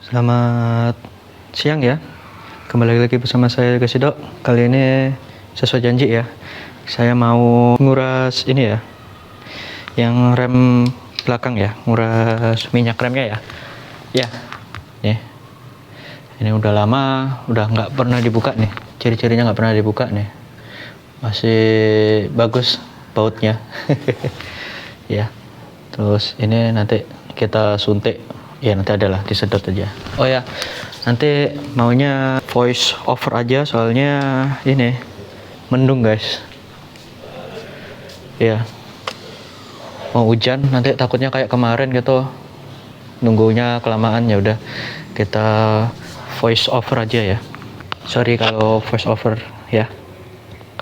Selamat siang ya. Kembali lagi bersama saya Gasido. Kali ini sesuai janji ya. Saya mau nguras ini ya. Yang rem belakang ya, nguras minyak remnya ya. Ya. Nih. Ini udah lama, udah nggak pernah dibuka nih. Ciri-cirinya nggak pernah dibuka nih. Masih bagus bautnya. Ya. Terus ini nanti kita suntik. Ya nanti adalah disedot aja. Oh ya, nanti maunya voice over aja soalnya ini mendung guys. Ya, mau hujan nanti takutnya kayak kemarin gitu. Nunggunya kelamaan, ya udah kita voice over aja ya. Sorry kalau voice over ya.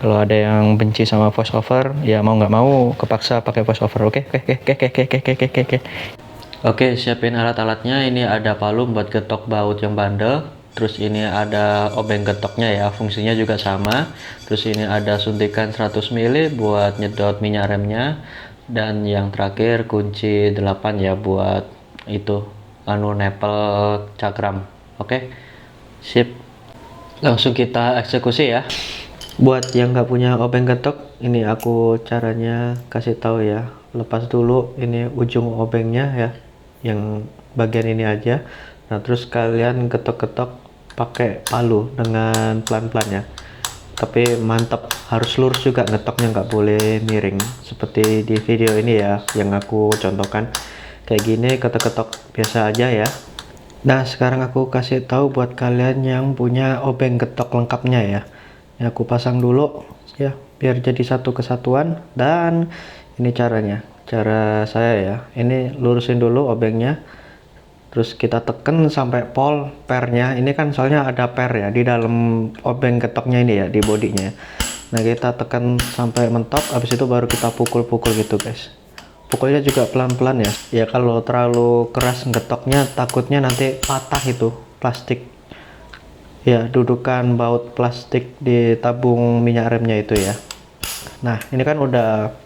Kalau ada yang benci sama voice over, ya mau nggak mau kepaksa pakai voice over. Oke. Oke, siapin alat-alatnya. Ini ada palu buat getok baut yang bandel. Terus ini ada obeng getoknya ya, fungsinya juga sama. Terus ini ada suntikan 100 ml buat nyedot minyak remnya. Dan yang terakhir kunci 8 ya buat itu nepel cakram. Oke, sip. Langsung kita eksekusi ya. Buat yang nggak punya obeng getok, ini aku caranya kasih tahu ya. Lepas dulu ini ujung obengnya ya, yang bagian ini aja. Nah terus kalian getok-getok pakai palu dengan pelan-pelan ya. Tapi mantap, harus lurus juga ngetoknya, nggak boleh miring. Seperti di video ini ya, yang aku contohkan. Kayak gini ketok-ketok biasa aja ya. Nah sekarang aku kasih tahu buat kalian yang punya obeng getok lengkapnya ya. Ini aku pasang dulu ya, biar jadi satu kesatuan. Dan ini caranya, cara saya ya. Ini lurusin dulu obengnya, terus kita tekan sampai pol pernya. Ini kan soalnya ada per ya di dalam obeng getoknya ini ya, di bodinya. Nah kita tekan sampai mentok, habis itu baru kita pukul-pukul gitu guys. Pukulnya juga pelan-pelan ya. Ya kalau terlalu keras getoknya takutnya nanti patah itu plastik. Ya, dudukan baut plastik di tabung minyak remnya itu ya. Nah, ini kan udah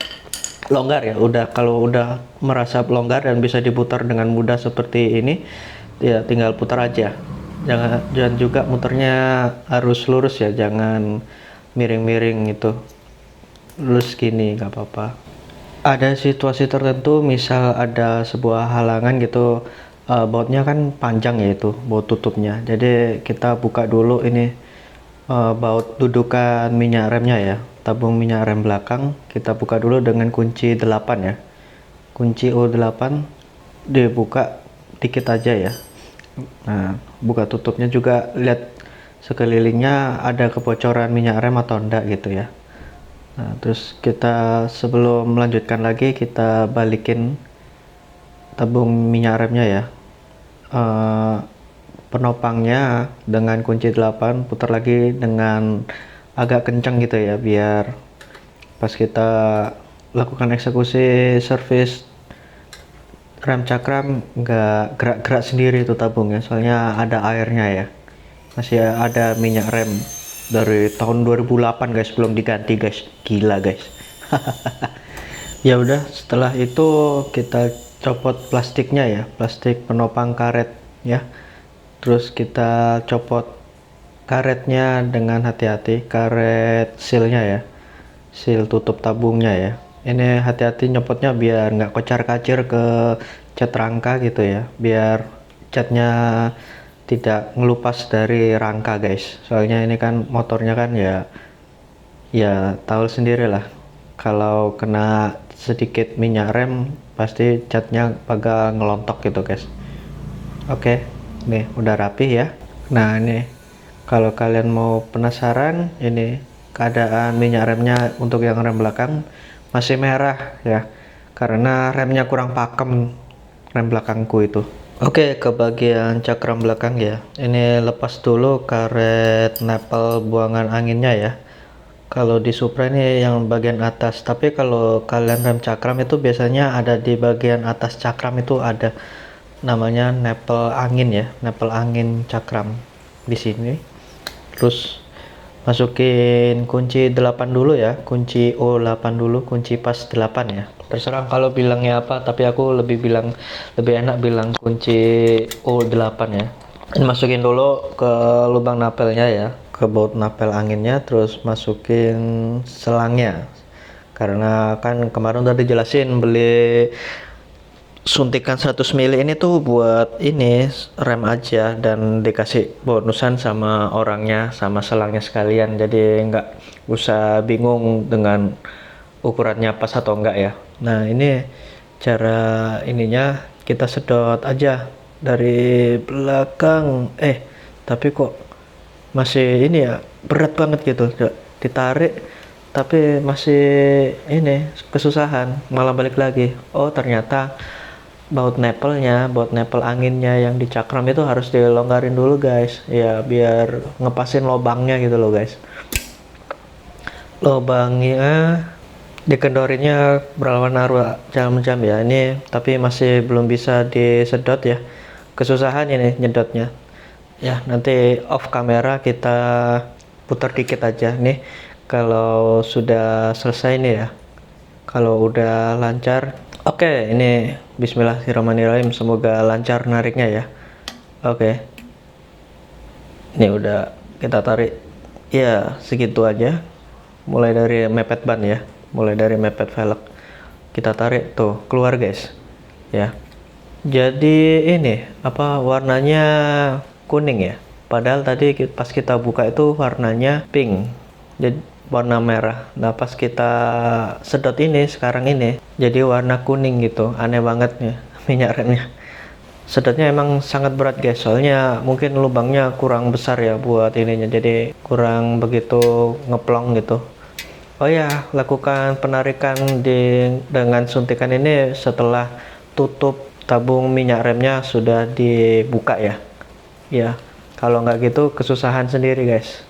longgar ya. Kalau udah merasa longgar dan bisa diputar dengan mudah seperti ini, ya tinggal putar aja. Jangan juga muternya harus lurus ya, jangan miring-miring gitu. Lurus gini nggak apa-apa. Ada situasi tertentu, misal ada sebuah halangan gitu, bautnya kan panjang ya, itu baut tutupnya. Jadi kita buka dulu ini baut dudukan minyak remnya ya, tabung minyak rem belakang. Kita buka dulu dengan kunci 8 ya, kunci O8 dibuka dikit aja ya. Nah buka tutupnya juga, lihat sekelilingnya ada kebocoran minyak rem atau enggak gitu ya. Nah, terus kita sebelum melanjutkan lagi, kita balikin tabung minyak remnya ya. Penopangnya dengan kunci 8 putar lagi dengan agak kencang gitu ya, biar pas kita lakukan eksekusi servis rem cakram nggak gerak-gerak sendiri itu tabungnya, soalnya ada airnya ya, masih ada minyak rem dari tahun 2008 guys, belum diganti guys, gila guys. Ya udah, setelah itu kita copot plastiknya ya, plastik penopang karet ya. Terus kita copot karetnya dengan hati-hati, karet sealnya ya, seal tutup tabungnya ya. Ini hati-hati nyopotnya biar nggak kocar-kacir ke cat rangka gitu ya, biar catnya tidak ngelupas dari rangka guys. Soalnya ini kan motornya kan ya tahu sendiri lah, kalau kena sedikit minyak rem pasti catnya agak ngelontok gitu guys. Oke, nih udah rapi ya. Nah ini kalau kalian mau penasaran, ini keadaan minyak remnya untuk yang rem belakang masih merah ya, karena remnya kurang pakem, rem belakangku itu. Oke, ke bagian cakram belakang ya. Ini lepas dulu karet nepel buangan anginnya ya. Kalau di Supra ini yang bagian atas, tapi kalau kalian rem cakram itu biasanya ada di bagian atas cakram, itu ada namanya nepel angin ya, nepel angin cakram di sini. Terus masukin kunci 8 dulu ya, kunci O8 dulu, kunci pas 8 ya. Terserah kalau bilangnya apa, tapi aku lebih enak bilang kunci O8 ya. Ini masukin dulu ke lubang napelnya ya, ke baut napel anginnya, terus masukin selangnya. Karena kan kemarin udah dijelasin beli suntikan 100 mili ini tuh buat ini rem aja, dan dikasih bonusan sama orangnya sama selangnya sekalian, jadi nggak usah bingung dengan ukurannya pas atau enggak ya. Nah ini cara ininya, kita sedot aja dari belakang. Tapi kok masih ini ya, berat banget gitu, ditarik tapi masih ini kesusahan, malah balik lagi. Oh ternyata baut nepel anginnya yang dicakram itu harus dilonggarin dulu guys ya, biar ngepasin lobangnya gitu loh guys. Lobangnya dikendorinnya berlawan jam-jam ya ini, tapi masih belum bisa disedot ya, kesusahan ini nyedotnya ya. Nanti off kamera kita putar dikit aja nih kalau sudah selesai nih ya, kalau udah lancar. Oke, ini bismillahirrahmanirrahim, semoga lancar nariknya ya. Oke, ini udah kita tarik ya, segitu aja, mulai dari mepet ban ya, mulai dari mepet velg kita tarik tuh keluar guys ya. Jadi ini apa, warnanya kuning ya, padahal tadi pas kita buka itu warnanya pink, jadi warna merah. Nah pas kita sedot ini sekarang ini jadi warna kuning gitu, aneh banget ya minyak remnya. Sedotnya emang sangat berat guys, soalnya mungkin lubangnya kurang besar ya buat ininya, jadi kurang begitu ngeplong gitu. Oh ya, lakukan penarikan dengan suntikan ini setelah tutup tabung minyak remnya sudah dibuka ya. Ya, kalau nggak gitu kesusahan sendiri guys.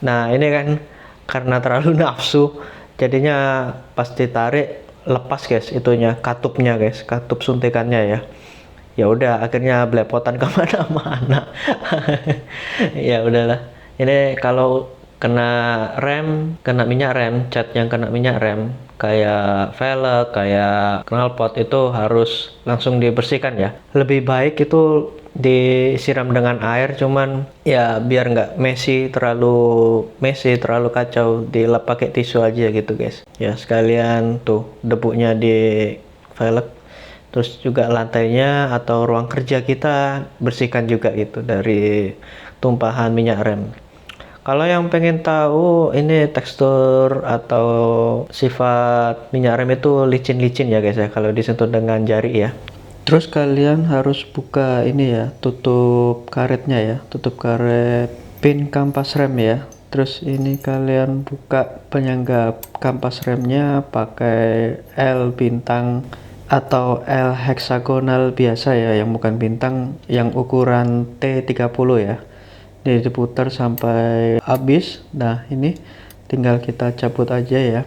Nah ini kan karena terlalu nafsu, jadinya pas ditarik lepas guys itunya, katupnya guys, katup suntikannya ya. Ya udah akhirnya belepotan kemana-mana. Ya udahlah, ini kalau kena rem, kena minyak rem, cat yang kena minyak rem kayak velg, kayak knalpot itu harus langsung dibersihkan ya. Lebih baik itu disiram dengan air, cuman ya biar nggak messy, terlalu kacau, dilap pakai tisu aja gitu guys ya. Sekalian tuh debunya di velg, terus juga lantainya atau ruang kerja kita bersihkan juga gitu dari tumpahan minyak rem. Kalau yang pengen tahu ini tekstur atau sifat minyak rem itu licin-licin ya guys ya kalau disentuh dengan jari ya. Terus kalian harus buka ini ya, tutup karetnya ya, tutup karet pin kampas rem ya. Terus ini kalian buka penyangga kampas remnya pakai L bintang atau L heksagonal biasa ya, yang bukan bintang, yang ukuran T30 ya. Jadi diputar sampai habis. Nah ini tinggal kita cabut aja ya,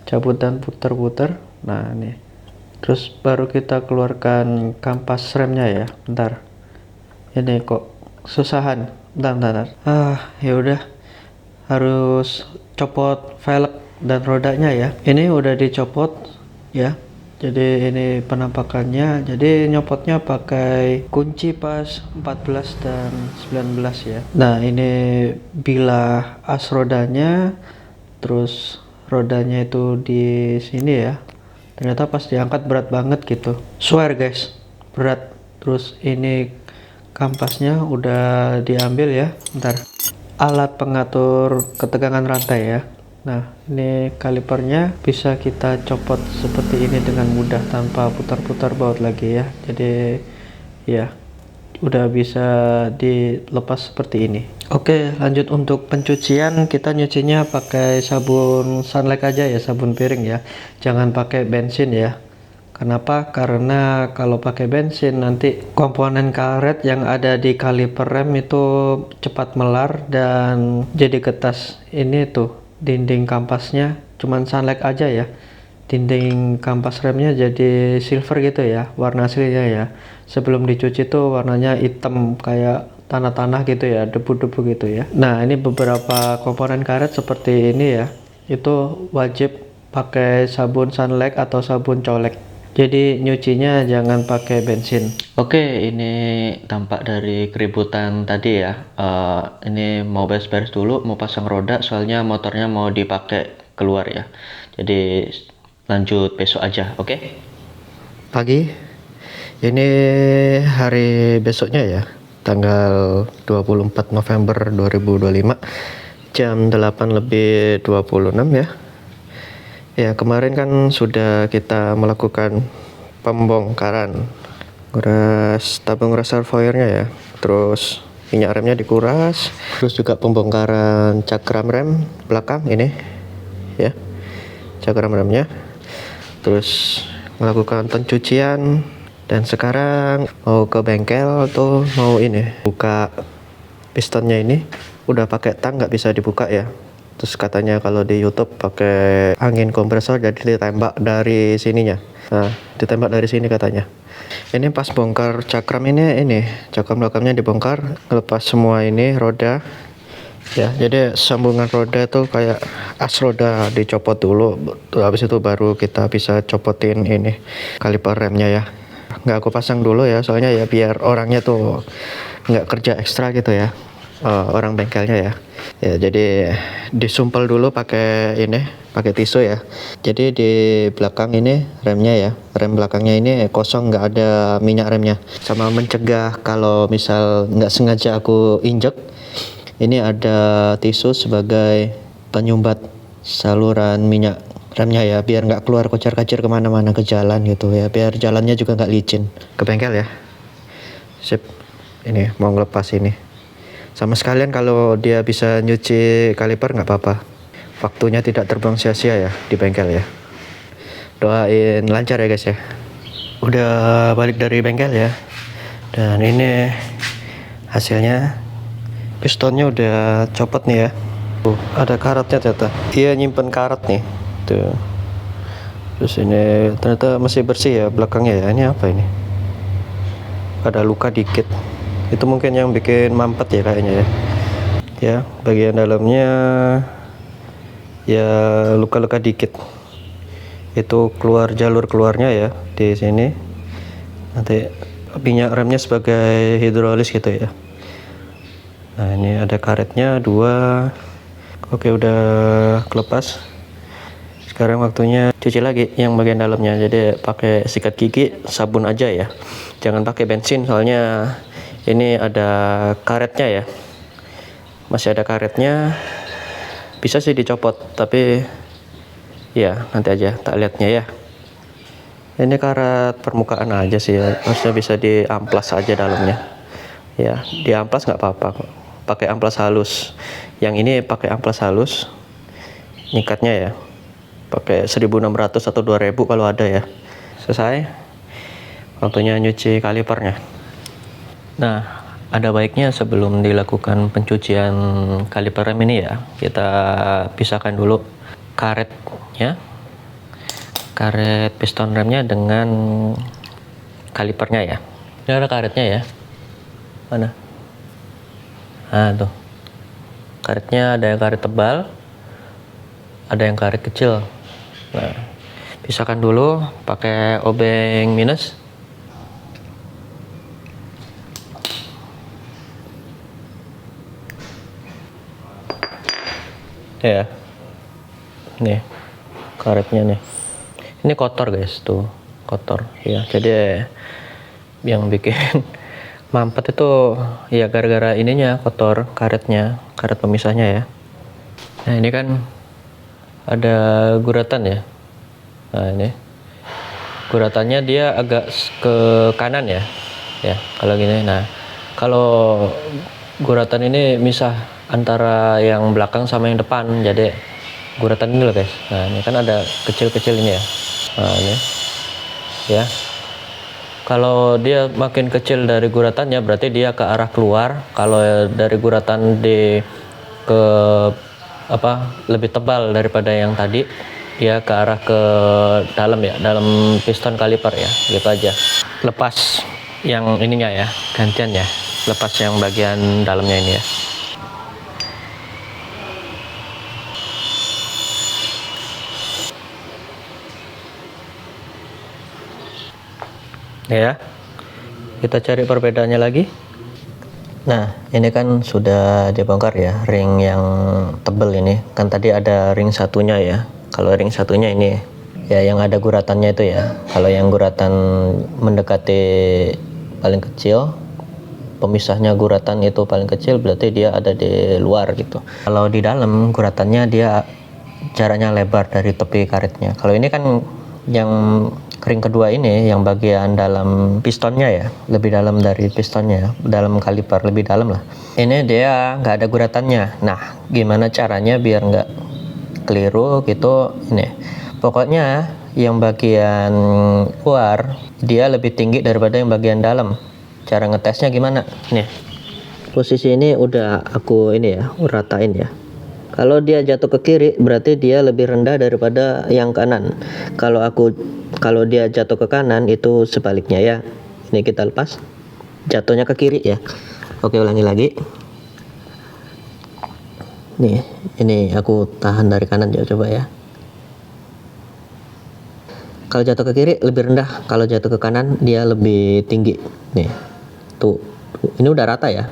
cabut dan putar-putar. Nah ini terus baru kita keluarkan kampas remnya ya. Bentar, ini kok susahan, bentar. Ya udah, harus copot velg dan rodanya ya. Ini udah dicopot ya, jadi ini penampakannya. Jadi nyopotnya pakai kunci pas 14 dan 19 ya. Nah ini bilah as rodanya, terus rodanya itu di sini ya. Ternyata pas diangkat berat banget gitu, swear guys, berat. Terus ini kampasnya udah diambil ya. Bentar, alat pengatur ketegangan rantai ya. Nah ini kalipernya bisa kita copot seperti ini dengan mudah tanpa putar-putar baut lagi ya. Jadi ya udah bisa dilepas seperti ini. Oke, lanjut untuk pencucian. Kita nyucinya pakai sabun sunlight aja ya, sabun piring ya, jangan pakai bensin ya. Kenapa? Karena kalau pakai bensin nanti komponen karet yang ada di kaliper rem itu cepat melar dan jadi ketas. Ini tuh dinding kampasnya, cuman sunlight aja ya, dinding kampas remnya jadi silver gitu ya, warna aslinya ya. Sebelum dicuci tuh warnanya hitam kayak tanah-tanah gitu ya, debu-debu gitu ya. Nah ini beberapa komponen karet seperti ini ya, itu wajib pakai sabun sunlight atau sabun colek. Jadi nyucinya jangan pakai bensin. Oke, ini tampak dari keributan tadi ya. Ini mau beres-beres dulu, mau pasang roda, soalnya motornya mau dipakai keluar ya. Jadi lanjut besok aja, oke? Pagi, ini hari besoknya ya, tanggal 24 November 2025, jam 8:26 ya. Ya, kemarin kan sudah kita melakukan pembongkaran tabung reservoirnya ya. Terus minyak remnya dikuras, terus juga pembongkaran cakram rem belakang ini ya. Cakram remnya. Terus melakukan pencucian dan sekarang mau ke bengkel tuh mau ini buka pistonnya ini udah pakai tang nggak bisa dibuka ya. Terus katanya kalau di YouTube pakai angin kompresor jadi ditembak dari sininya. Nah, ditembak dari sini katanya. Ini pas bongkar cakram ini cakram belakangnya dibongkar, lepas semua ini roda. Ya, jadi sambungan roda tuh kayak as roda dicopot dulu. Habis itu baru kita bisa copotin ini kaliper remnya ya. Nggak aku pasang dulu ya, soalnya ya biar orangnya tuh nggak kerja ekstra gitu ya. Orang bengkelnya ya. Ya, jadi disumpel dulu pakai tisu ya. Jadi di belakang ini remnya ya, rem belakangnya ini kosong, nggak ada minyak remnya. Sama mencegah kalau misal nggak sengaja aku injek, ini ada tisu sebagai penyumbat saluran minyak remnya ya, biar nggak keluar kocar-kacir kemana-mana ke jalan gitu ya, biar jalannya juga nggak licin. Ke bengkel ya. Sip. Ini mau ngelepas ini. Sama sekalian kalau dia bisa nyuci kaliper nggak apa-apa. Waktunya tidak terbang sia-sia ya di bengkel ya. Doain lancar ya guys ya. Udah balik dari bengkel ya. Dan ini hasilnya. Pistonnya udah copot nih ya. Ada karatnya ternyata. Dia nyimpen karat nih. Tuh. Terus ini ternyata masih bersih ya belakangnya ya. Ini apa ini? Ada luka dikit. Itu mungkin yang bikin mampet ya kayaknya ya. Ya, bagian dalamnya ya luka-luka dikit. Itu keluar jalur keluarnya ya di sini. Nanti minyak remnya sebagai hidrolis gitu ya. Nah, ini ada karetnya 2. Oke, udah kelepas. Sekarang waktunya cuci lagi yang bagian dalamnya. Jadi pakai sikat gigi, sabun aja ya. Jangan pakai bensin soalnya ini ada karetnya ya. Masih ada karetnya. Bisa sih dicopot, tapi ya nanti aja tak lihatnya ya. Ini karet permukaan aja sih ya. Harusnya bisa diamplas aja dalamnya. Ya, diamplas nggak apa-apa kok. Pakai amplas halus. Yang ini pakai amplas halus. Nyikatnya ya. Pakai 1.600 atau 2.000 kalau ada ya. Selesai. Waktunya nyuci kalipernya. Nah, ada baiknya sebelum dilakukan pencucian kaliper rem ini ya, kita pisahkan dulu karetnya, karet piston remnya dengan kalipernya ya. Ini ada karetnya ya. Mana? Nah, tuh. Karetnya ada yang karet tebal, ada yang karet kecil. Nah, pisahkan dulu pakai obeng minus. Ya, nih karetnya nih. Ini kotor guys, tuh kotor ya. Jadi yang bikin mampet itu ya gara-gara ininya kotor, karetnya, karet pemisahnya ya. Nah, ini kan ada guratan ya. Nah, ini guratannya dia agak ke kanan ya. Ya, kalau gini. Nah, kalau guratan ini misah antara yang belakang sama yang depan, jadi guratan ini loh guys. Nah, ini kan ada kecil-kecil ini ya. Nah, ini ya, kalau dia makin kecil dari guratannya berarti dia ke arah keluar. Kalau dari guratan ke lebih tebal daripada yang tadi, dia ke arah ke dalam ya, dalam piston kaliper ya, gitu aja. Lepas yang ininya ya, gantian ya, lepas yang bagian dalamnya ini ya. Ya, kita cari perbedaannya lagi. Nah, ini kan sudah dibongkar ya, ring yang tebel ini. Kan tadi ada ring satunya ya. Kalau ring satunya ini ya yang ada guratannya itu ya. Kalau yang guratan mendekati paling kecil, pemisahnya guratan itu paling kecil, berarti dia ada di luar gitu. Kalau di dalam guratannya dia jaraknya lebar dari tepi karetnya. Kalau ini kan yang ring kedua ini, yang bagian dalam pistonnya ya, lebih dalam dari pistonnya, dalam kaliper lebih dalam lah. Ini dia nggak ada guratannya. Nah, gimana caranya biar nggak keliru gitu? Ini, pokoknya yang bagian luar dia lebih tinggi daripada yang bagian dalam. Cara ngetesnya gimana? Nih, posisi ini udah aku ini ya, ratain ya. Kalau dia jatuh ke kiri berarti dia lebih rendah daripada yang kanan. Kalau dia jatuh ke kanan itu sebaliknya ya. Ini kita lepas. Jatuhnya ke kiri ya. Oke, ulangi lagi. Nih, ini aku tahan dari kanan ya, coba ya. Kalau jatuh ke kiri lebih rendah, kalau jatuh ke kanan dia lebih tinggi. Nih. Tuh. Ini udah rata ya.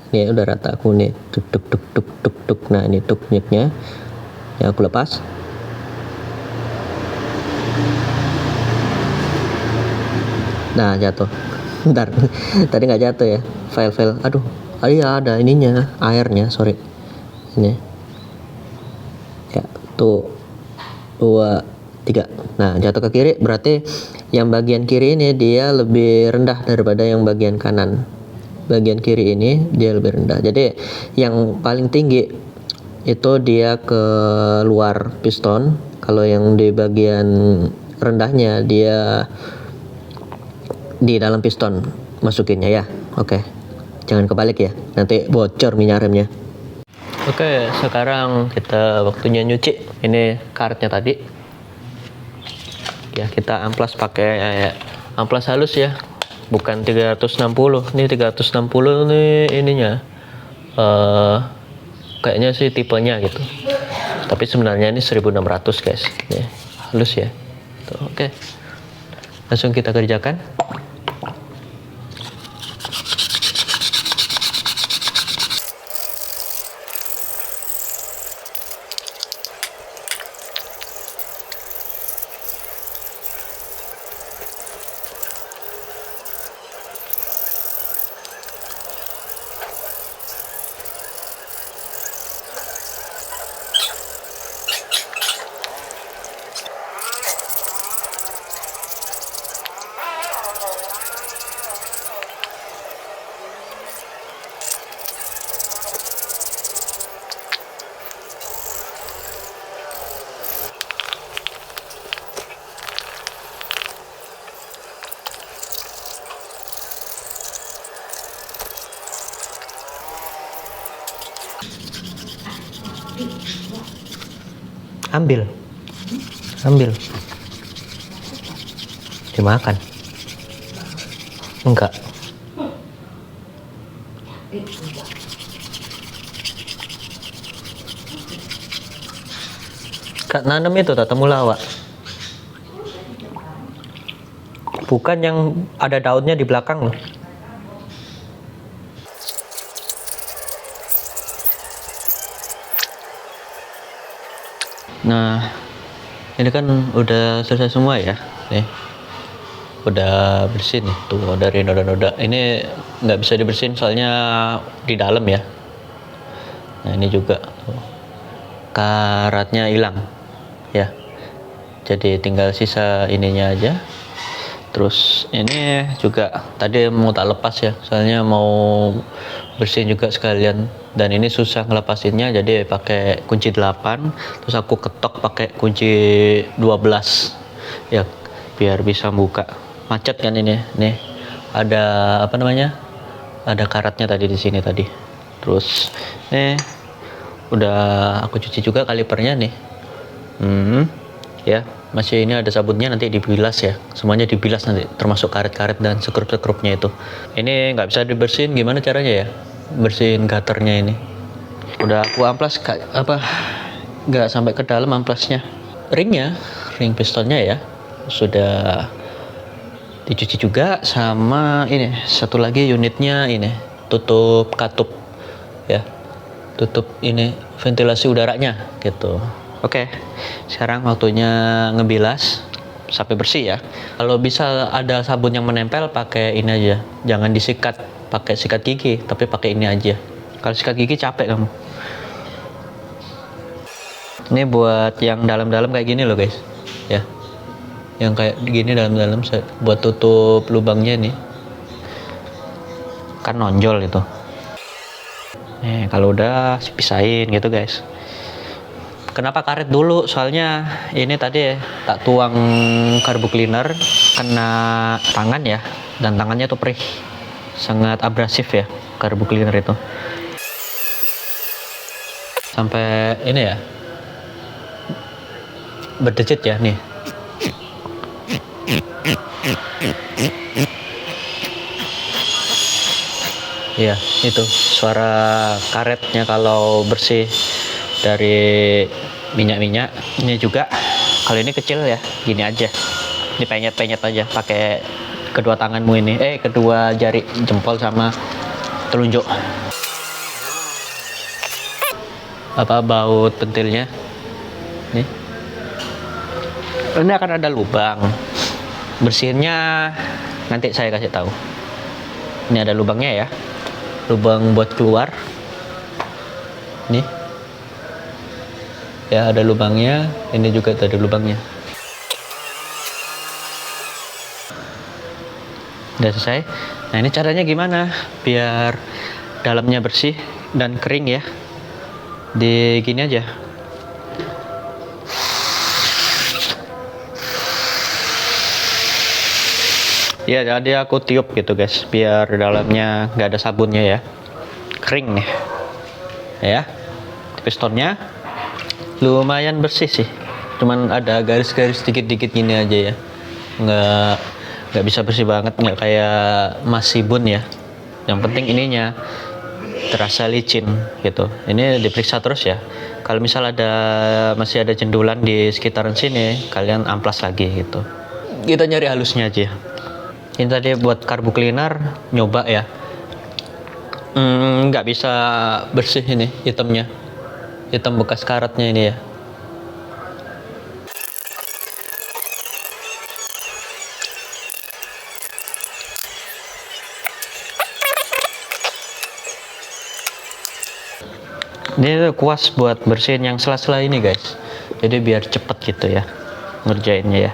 Nih udah rata aku nih, tuk tuk tuk tuk tuk tuk. Nah ini tuknya yang aku lepas. Nah jatuh. Bentar, tadi nggak jatuh ya, file. Aduh, iya ada ininya, airnya, sorry. Ini ya, tuh 2, 3. Nah jatuh ke kiri berarti yang bagian kiri ini dia lebih rendah daripada yang bagian kanan. Bagian kiri ini dia lebih rendah. Jadi yang paling tinggi itu dia ke luar piston. Kalau yang di bagian rendahnya dia di dalam piston masukinnya ya. Oke. Jangan kebalik ya. Nanti bocor minyak remnya. Oke, sekarang kita waktunya nyuci. Ini karetnya tadi. Ya, kita amplas pakai amplas halus ya. Bukan 360, ini 360 nih ininya kayaknya sih tipenya gitu, tapi sebenarnya ini 1600 guys ya, halus ya tuh. Oke, langsung kita kerjakan. Ambil dimakan enggak? Kak nanam itu tak temulawak, bukan yang ada daunnya di belakang loh. Nah, ini kan udah selesai semua ya, nih udah bersih nih, tuh dari noda-noda. Ini nggak bisa dibersihin soalnya di dalam ya. Nah ini juga tuh, karatnya hilang ya, jadi tinggal sisa ininya aja. Terus ini juga tadi mau tak lepas ya, soalnya mau bersihin juga sekalian, dan ini susah ngelepasinnya jadi pakai kunci 8, terus aku ketok pakai kunci 12 ya biar bisa buka. Macet kan ini nih, ada apa namanya, ada karatnya tadi di sini tadi. Terus udah aku cuci juga kalipernya nih. Ya masih ini ada sabunnya, nanti dibilas ya, semuanya dibilas nanti, termasuk karet-karet dan sekrup-sekrupnya itu. Ini nggak bisa dibersihin, gimana caranya ya bersihin gutternya ini? Udah aku amplas nggak sampai ke dalam amplasnya. Ring pistonnya ya sudah dicuci juga. Sama ini satu lagi unitnya ini tutup katup ya, tutup ini ventilasi udaranya gitu. Oke, sekarang waktunya ngebilas sampai bersih ya. Kalau bisa ada sabun yang menempel, pakai ini aja, jangan disikat pakai sikat gigi, tapi pakai ini aja. Kalau sikat gigi capek kamu. Ini buat yang dalam-dalam kayak gini loh guys ya, yang kayak gini dalam-dalam, buat tutup lubangnya nih, kan nonjol itu. Nih kalau udah pisahin gitu guys. Kenapa karet dulu? Soalnya ini tadi tak tuang karbu cleaner, kena tangan ya, dan tangannya tuh perih, sangat abrasif ya karbu cleaner itu. Sampai ini ya, berdecit ya nih. Iya, itu suara karetnya kalau bersih dari minyak-minyak. Ini juga kalau ini kecil ya, gini aja, dipenyet-penyet aja pakai kedua tanganmu ini, kedua jari jempol sama telunjuk. Apa baut pentilnya nih, ini akan ada lubang. Bersihinnya nanti saya kasih tahu. Ini ada lubangnya ya, lubang buat keluar nih ya, ada lubangnya. Ini juga ada lubangnya. Udah selesai. Nah ini caranya gimana biar dalamnya bersih dan kering ya, di gini aja. Ya jadi aku tiup gitu guys, biar dalamnya nggak ada sabunnya ya, kering nih ya. Pistonnya lumayan bersih sih, cuman ada garis-garis dikit-dikit gini aja ya, nggak bisa bersih banget, nggak kayak masibun ya. Yang penting ininya terasa licin gitu. Ini diperiksa terus ya, kalau misal masih ada jendulan di sekitaran sini, kalian amplas lagi gitu. Kita nyari halusnya aja. Ini tadi buat karbu cleaner nyoba ya, nggak bisa bersih ini hitamnya, hitam bekas karetnya ini ya. Ini kuas buat bersihin yang sela-sela ini guys, jadi biar cepet gitu ya ngerjainnya ya.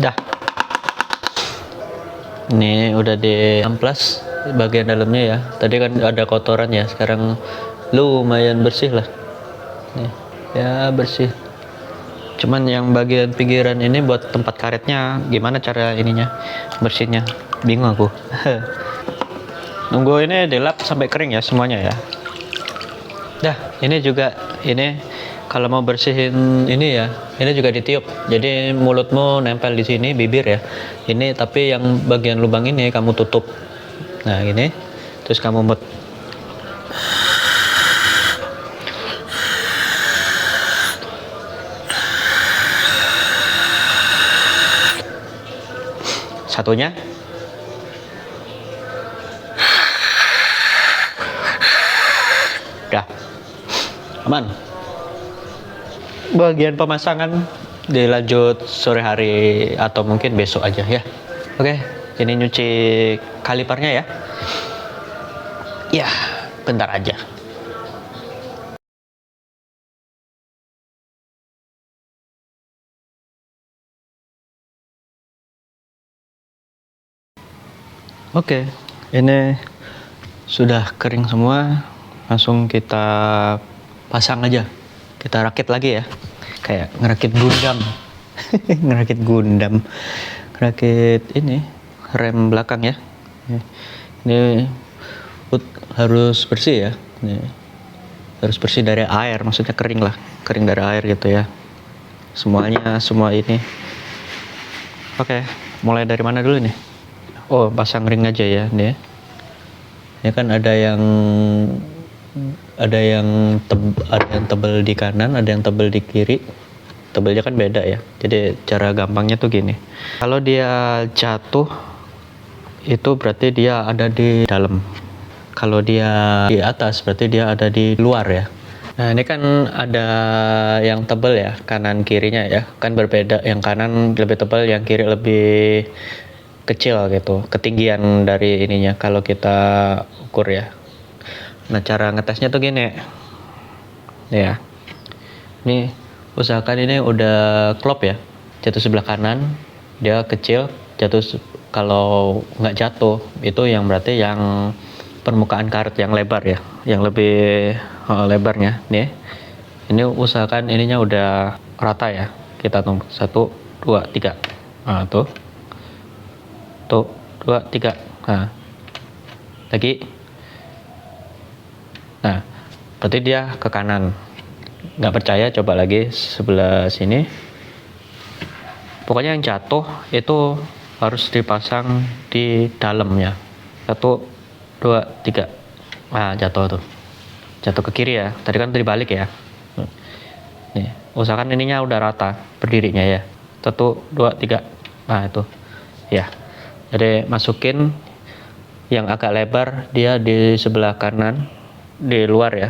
Dah, ini udah diamplas bagian dalamnya ya. Tadi kan ada kotoran ya, sekarang lumayan bersih lah nih ya, bersih. Cuman yang bagian pinggiran ini buat tempat karetnya, gimana cara ininya bersihnya, bingung aku. Nunggu ini dilap sampai kering ya semuanya ya. Dah, ini juga ini kalau mau bersihin ini ya, ini juga ditiup. Jadi mulutmu nempel di sini, bibir ya. Ini tapi yang bagian lubang ini kamu tutup. Nah, gini. Terus kamu mut. Satunya. Dah. Aman. Bagian pemasangan dilanjut sore hari atau mungkin besok aja ya. Oke, ini nyuci kalipernya ya. Ya, bentar aja. Oke, ini sudah kering semua. Langsung kita pasang aja. Kita rakit lagi ya. Kayak ngerakit Gundam. Ngerakit Gundam. Ngerakit ini rem belakang ya. Ini harus bersih ya. Ini harus bersih dari air, maksudnya kering lah. Kering dari air gitu ya. Semuanya, semua ini. Oke, mulai dari mana dulu nih? Oh, pasang ring aja ya nih. Ini kan ada yang tebal di kanan, ada yang tebal di kiri. Tebalnya kan beda ya. Jadi cara gampangnya tuh gini. Kalau dia jatuh itu berarti dia ada di dalam. Kalau dia di atas berarti dia ada di luar ya. Nah, ini kan ada yang tebal ya, kanan kirinya ya. Kan berbeda, yang kanan lebih tebal, yang kiri lebih kecil gitu. Ketinggian dari ininya kalau kita ukur ya. Nah, cara ngetesnya tuh gini. Ya. Nih, usahakan ini udah klop ya. Jatuh sebelah kanan, dia kecil. Kalau nggak jatuh, itu yang berarti yang permukaan karet yang lebar ya, yang lebih lebarnya nih. Ini usahakan ininya udah rata ya. Kita tunggu 1, 2, 3. Nah, tuh 2, 3. Nah, lagi. Nah, berarti dia ke kanan. Nggak percaya, coba lagi sebelah sini. Pokoknya yang jatuh itu harus dipasang di dalamnya. 1, 2, 3. Nah, jatuh tuh. Jatuh ke kiri ya. Tadi kan dibalik ya. Nih, usahakan ininya udah rata berdirinya ya. 1, 2, 3. Nah, itu. Ya. Jadi masukin yang agak lebar dia di sebelah kanan, di luar ya.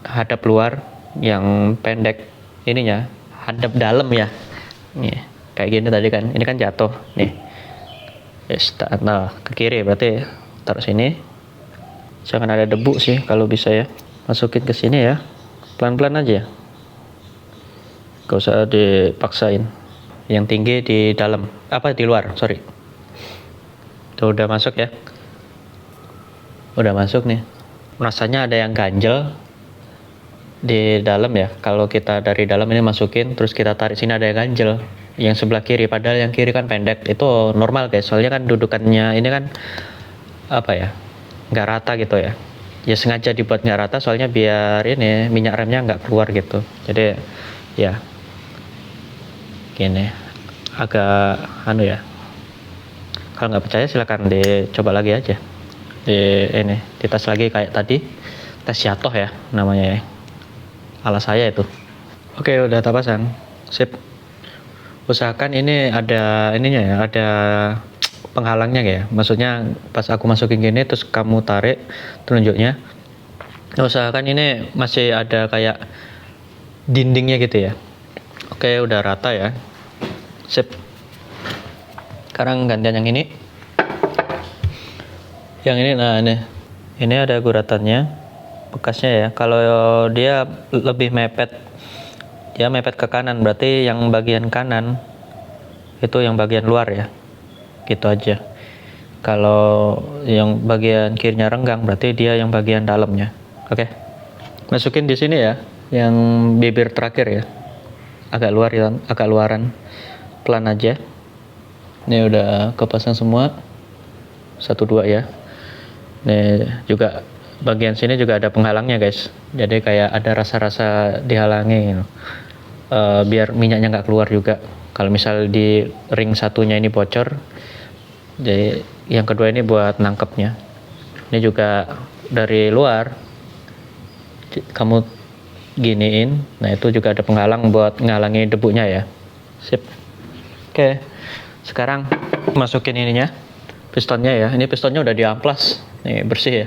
Hadap luar, yang pendek ininya hadap dalam ya. Nih, kayak gini tadi kan. Ini kan jatuh nih. Yes, nah, ke kiri berarti taruh sini. Jangan ada debu sih kalau bisa ya. Masukin ke sini ya. Pelan-pelan aja. Gak usah dipaksain. Yang tinggi di dalam, di luar, sorry. Tuh udah masuk ya. Udah masuk nih. Rasanya ada yang ganjel di dalam ya. Kalau kita dari dalam ini masukin, terus kita tarik sini ada yang ganjel. Yang sebelah kiri, padahal yang kiri kan pendek. Itu normal guys, soalnya kan dudukannya ini kan nggak rata gitu ya. Ya sengaja dibuat nggak rata soalnya biar ini minyak remnya nggak keluar gitu. Jadi ya gini, agak ya. Kalau nggak percaya silakan dicoba lagi aja. Dites lagi kayak tadi, tes jatuh ya namanya ya. Ala saya itu. Oke, udah tak pasang. Sip. Usahakan ini ada ininya ya, ada penghalangnya ya. Maksudnya pas aku masukin gini terus kamu tarik telunjuknya. Usahakan ini masih ada kayak dindingnya gitu ya. Oke, udah rata ya. Sip. Sekarang gantian yang ini. Yang ini, nah ini ada guratannya, bekasnya ya. Kalau dia lebih mepet, dia mepet ke kanan, berarti yang bagian kanan itu yang bagian luar ya. Gitu aja. Kalau yang bagian kirinya renggang, berarti dia yang bagian dalamnya. Oke. Masukin di sini ya, yang bibir terakhir ya. Agak luaran. Pelan aja. Ini udah kepasang semua. 1, 2 ya. Nih juga bagian sini juga ada penghalangnya guys. Jadi kayak ada rasa-rasa dihalangi gitu. Biar minyaknya nggak keluar juga. Kalau misal di ring satunya ini bocor, jadi yang kedua ini buat nangkepnya. Ini juga dari luar kamu giniin. Nah itu juga ada penghalang buat ngalangi debunya ya. Sip. Oke. Sekarang masukin ininya, pistonnya ya. Ini pistonnya udah diamplas, nih bersih ya,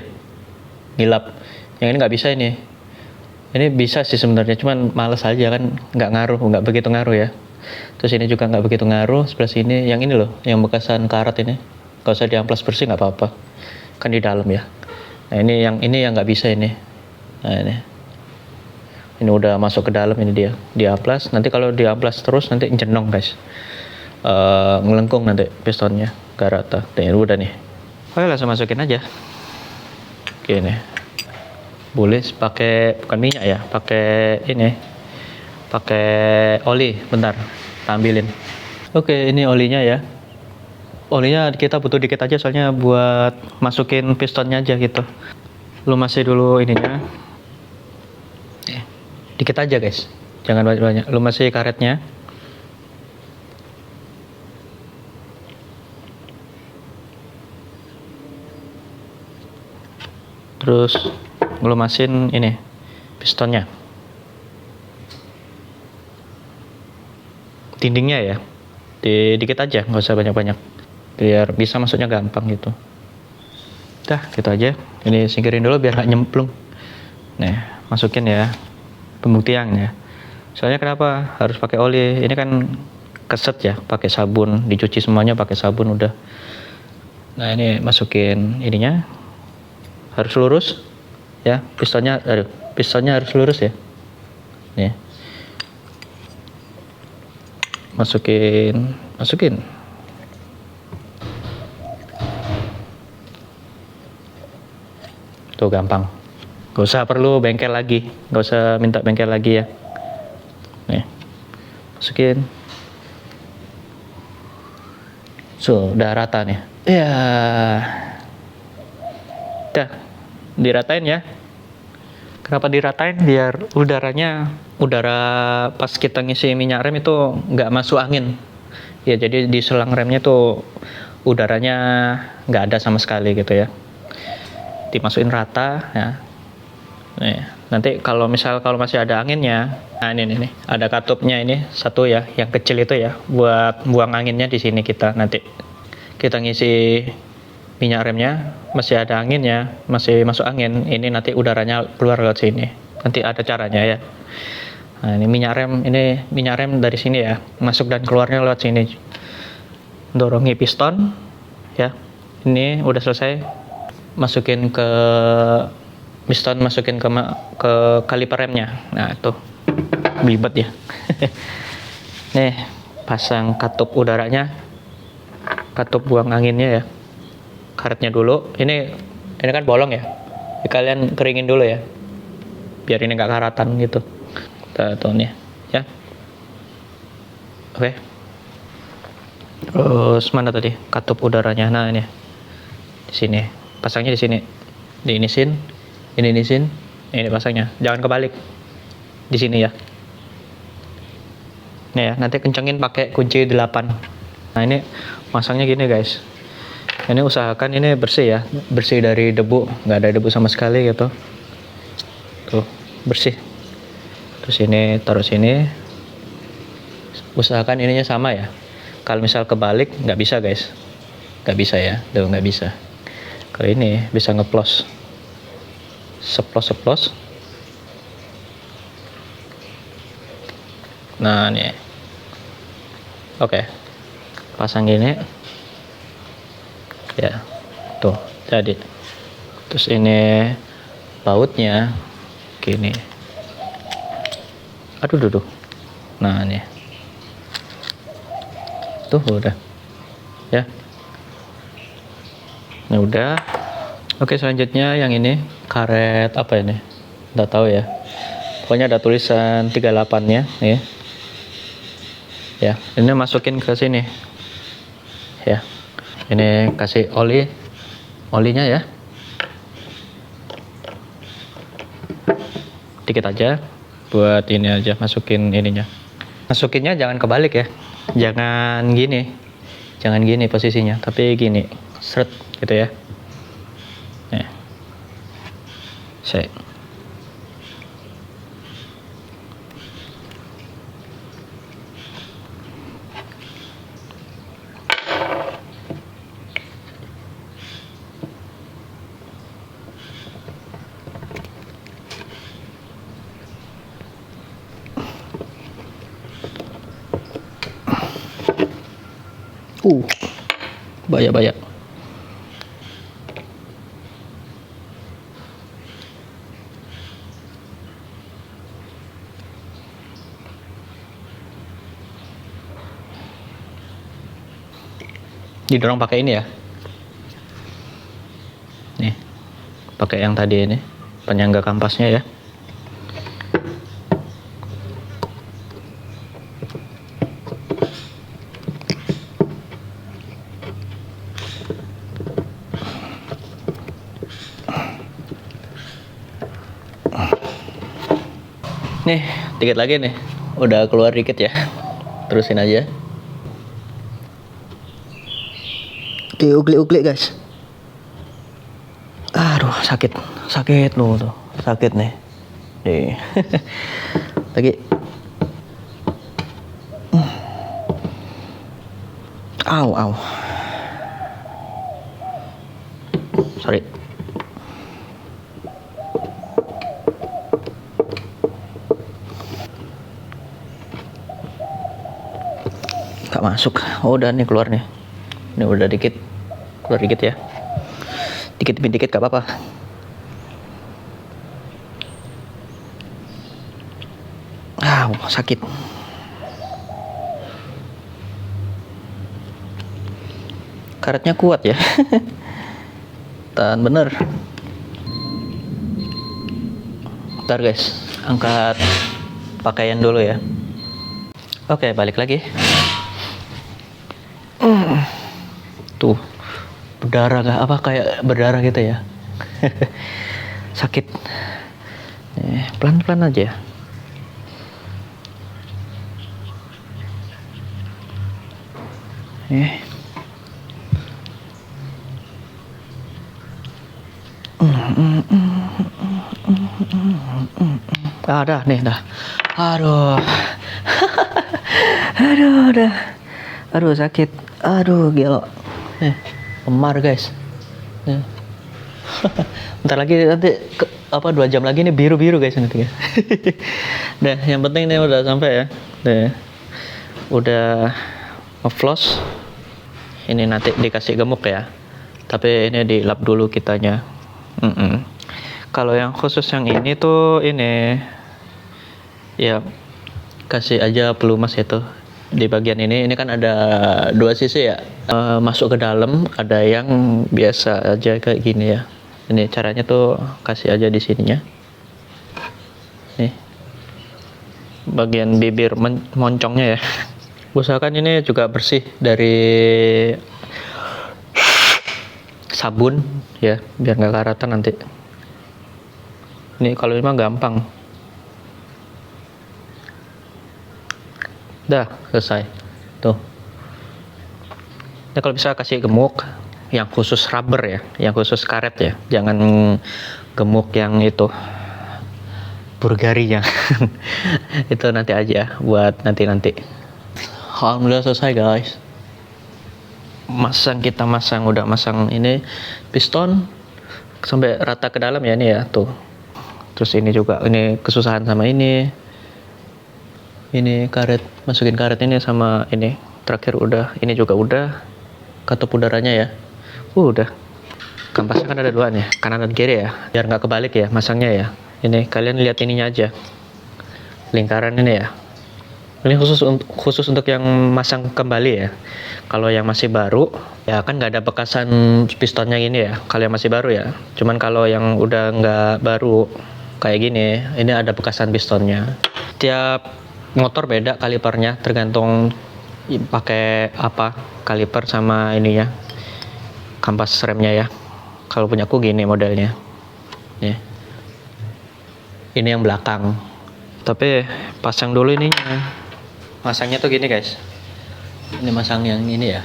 ngilap. Yang ini nggak bisa ini. Ini bisa sih sebenarnya, cuman males aja kan, nggak begitu ngaruh ya. Terus ini juga nggak begitu ngaruh. Sebelah sini, yang ini loh, yang bekasan karat ini, nggak usah diamplas bersih nggak apa-apa, kan di dalam ya. Nah ini yang nggak bisa ini. Nah ini udah masuk ke dalam, ini dia diamplas. Nanti kalau diamplas terus nanti jenong guys. Ngelengkung nanti pistonnya gak rata. Dan udah nih. Oke, langsung masukin aja. Gini. Boleh pakai bukan minyak ya, pakai oli. Bentar, ambilin. Oke, ini olinya ya. Olinya kita butuh dikit aja soalnya buat masukin pistonnya aja gitu. Lumasi dulu ininya. Dikit aja guys, jangan banyak-banyak. Lumasi karetnya. terus ngelumasin ini pistonnya, dindingnya ya, dikit aja, nggak usah banyak-banyak, biar bisa masuknya gampang gitu. Dah gitu aja. Ini singkirin dulu biar nggak nyemplung. Nah, masukin ya pembuktian ya. Soalnya kenapa harus pakai oli? Ini kan keset ya, pakai sabun, dicuci semuanya pakai sabun udah. Nah, ini masukin ininya, harus lurus ya, pistonnya harus lurus ya. Nih, masukin tuh, gampang, gak usah perlu bengkel lagi, gak usah minta bengkel lagi ya. Nih, masukin, udah rata nih ya, udah diratain ya. Kenapa diratain? Biar udara pas kita ngisi minyak rem itu nggak masuk angin ya, jadi di selang remnya tuh udaranya nggak ada sama sekali gitu ya. Dimasukin rata ya. Nih, nanti kalau masih ada anginnya, nah ini ada katupnya ini satu ya, yang kecil itu ya, buat buang anginnya di sini. Nanti kita ngisi minyak remnya masih ada anginnya, masih masuk angin, ini nanti udaranya keluar lewat sini, nanti ada caranya ya. Nah, ini minyak rem dari sini ya, masuk dan keluarnya lewat sini. Dorongi piston ya, ini udah selesai, masukin ke piston, masukin ke kaliper remnya. Nah tuh belibet ya. Nih, pasang katup udaranya, katup buang anginnya ya, karetnya dulu. Ini kan bolong ya, kalian keringin dulu ya, biar ini nggak karatan gitu. Tuh nih ya. Oke. Terus mana tadi katup udaranya? Nah ini di sini, pasangnya di sini, diinisin, ini pasangnya, jangan kebalik di sini ya. Nih ya, nanti kencengin pakai kunci 8. Nah ini masangnya gini guys, ini usahakan ini bersih ya, bersih dari debu, nggak ada debu sama sekali gitu. Tuh bersih. Terus ini taruh sini, usahakan ininya sama ya. Kalau misal kebalik nggak bisa guys, nggak bisa ya, tuh nggak bisa. Kalau ini bisa ngeplos, seplos. Nah nih, oke, pasang gini ya, tuh jadi. Terus ini bautnya gini, aduh. Nah nih, tuh udah ya. Ini udah. Oke, selanjutnya yang ini karet apa ini? Nggak tahu ya. Pokoknya ada tulisan 38-nya ya. Ya, ini masukin ke sini. Ya. Ini kasih olinya ya. Dikit aja, buat ini aja, masukin ininya. Masukinnya jangan kebalik ya. Jangan gini posisinya, tapi gini, seret gitu ya. Nih. Saya. Baya. Didorong pakai ini ya. Nih, pakai yang tadi ini, penyangga kampasnya ya. Nih, dikit lagi nih, udah keluar dikit ya. Terusin aja. Diuklik-uklik guys. Aduh, sakit sakit loh tuh, sakit nih. Nih. Lagi. Au, au. Sorry. Gak masuk. Oh, udah nih keluar nih. Ini udah dikit. Keluar dikit ya. Dikit demi dikit gak apa-apa. Sakit. Karetnya kuat ya. Tahan bener. Bentar guys, angkat pakaian dulu ya. Oke, balik lagi. Tuh, berdarah gak apa kayak berdarah gitu ya. Sakit. Pelan-pelan aja. Dah nih dah. Aduh. Aduh sakit. Aduh gila. Memar guys. Bentar lagi nanti 2 jam lagi nih biru-biru guys nanti ya. Nah, yang penting nih udah sampai ya. Nih. Udah ngefloss. Ini nanti dikasih gemuk ya. Tapi ini dilap dulu kitanya. Kalau yang khusus yang ini tuh ini ya kasih aja pelumas itu di bagian ini kan ada 2 sisi ya, masuk ke dalam, ada yang biasa aja kayak gini ya. Ini caranya tuh kasih aja di sininya nih, bagian bibir moncongnya ya. Usahakan ini juga bersih dari sabun ya, biar nggak karatan nanti. Ini kalau ini mah gampang. Dah selesai tuh. Nah, kalau bisa kasih gemuk yang khusus rubber ya, yang khusus karet ya, jangan gemuk yang itu Bulgari ya. Itu nanti aja buat nanti. Alhamdulillah selesai guys. Udah masang ini piston sampai rata ke dalam ya, ini ya tuh. Terus ini juga, ini kesusahan sama ini karet, masukin karet ini sama ini terakhir udah, ini juga udah katup udaranya ya. Udah, kampasnya kan ada 2 nih, kanan dan kiri ya, biar nggak kebalik ya masangnya ya. Ini kalian lihat ininya aja, lingkaran ini ya. Ini khusus untuk yang masang kembali ya. Kalau yang masih baru ya kan nggak ada bekasan pistonnya gini ya, kalau yang masih baru ya. Cuman kalau yang udah nggak baru kayak gini, ini ada bekasan pistonnya. Tiap motor beda kalipernya, tergantung pakai apa kaliper sama ini ya, kampas remnya ya. Kalau punya aku gini modelnya nih. Ini yang belakang, tapi pasang dulu ininya. Masangnya tuh gini guys, ini masang yang ini ya.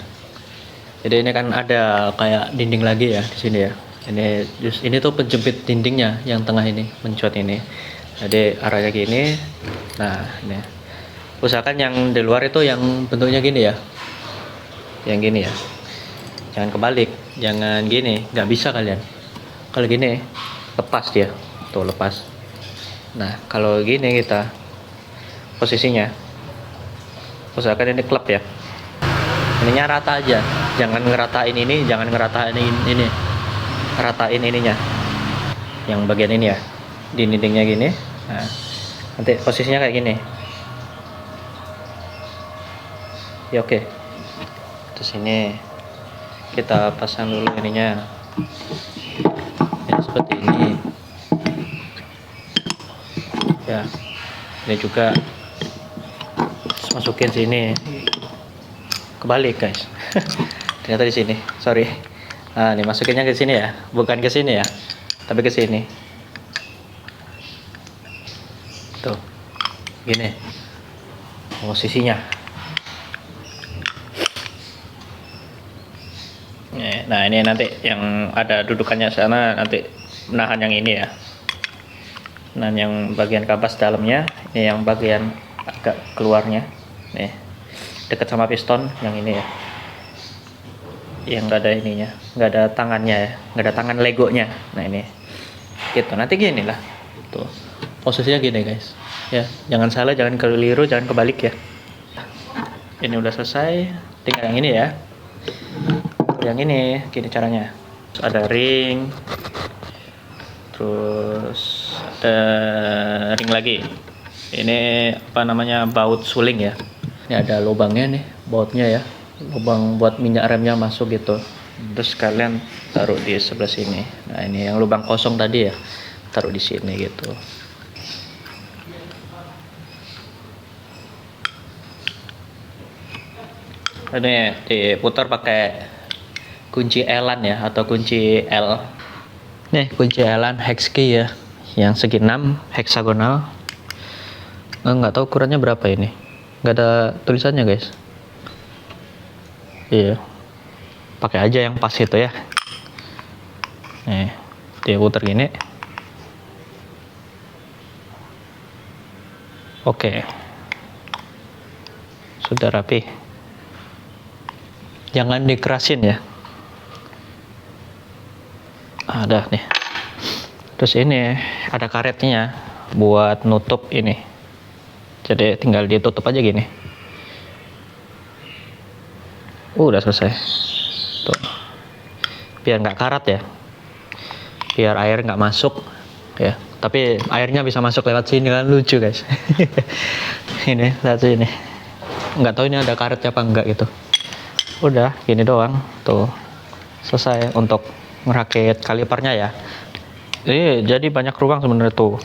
Jadi ini kan ada kayak dinding lagi ya di sini ya. Ini tuh penjepit dindingnya yang tengah ini, mencuat ini. Jadi arahnya gini. Nah ini, usahakan yang di luar itu yang bentuknya gini ya, yang gini ya. Jangan kebalik, jangan gini, nggak bisa kalian. Kalau gini lepas dia, tuh lepas. Nah kalau gini kita posisinya, usahakan ini klep ya. Ininya rata aja, jangan ngeratain ini, jangan ngeratain ini. Ratain ininya, yang bagian ini ya, di dindingnya gini. Nah, nanti posisinya kayak gini ya. Oke. Terus ini kita pasang dulu ininya ya, seperti ini ya. Ini juga masukin sini, kebalik guys. Ternyata di sini, sorry. Nah, ini masukinnya ke sini ya, bukan ke sini ya, tapi ke sini. Tuh, gini posisinya. Nah, ini nanti yang ada dudukannya sana nanti menahan yang ini ya. Nah, yang bagian kampas dalamnya, ini yang bagian agak keluarnya. Nih, dekat sama piston yang ini ya. Yang nggak ada ininya, nggak ada tangannya ya, nggak ada tangan legonya. Nah ini, gitu. Nanti gini lah, tuh posisinya gini guys. Ya, jangan salah, jangan keliru, jangan kebalik ya. Ini udah selesai, tinggal yang ini ya. Yang ini, gini caranya. Terus ada ring, terus ada ring lagi. Ini apa namanya, baut suling ya. Ini ada lubangnya nih, bautnya ya, lubang buat minyak remnya masuk gitu. Terus kalian taruh di sebelah sini. Nah ini yang lubang kosong tadi ya, taruh di sini gitu. Ini diputar pakai kunci Allen ya, atau kunci L. Nih kunci Allen hex key ya, yang segi 6 heksagonal. Nggak tahu ukurannya berapa ini, nggak ada tulisannya guys. Iya, pakai aja yang pas itu ya. Nih dia putar gini. Oke, sudah rapi. Jangan dikerasin ya. Ada nih. Terus ini ada karetnya buat nutup ini. Jadi tinggal ditutup aja gini. Udah selesai. Tuh. Biar nggak karat ya. Biar air nggak masuk ya. Tapi airnya bisa masuk lewat sini kan, lucu guys. Ini satu ini. Nggak tahu ini ada karetnya apa enggak gitu. Udah gini doang. Tuh. Selesai untuk ngerakit kalipernya ya. Jadi banyak ruang sebenarnya tuh.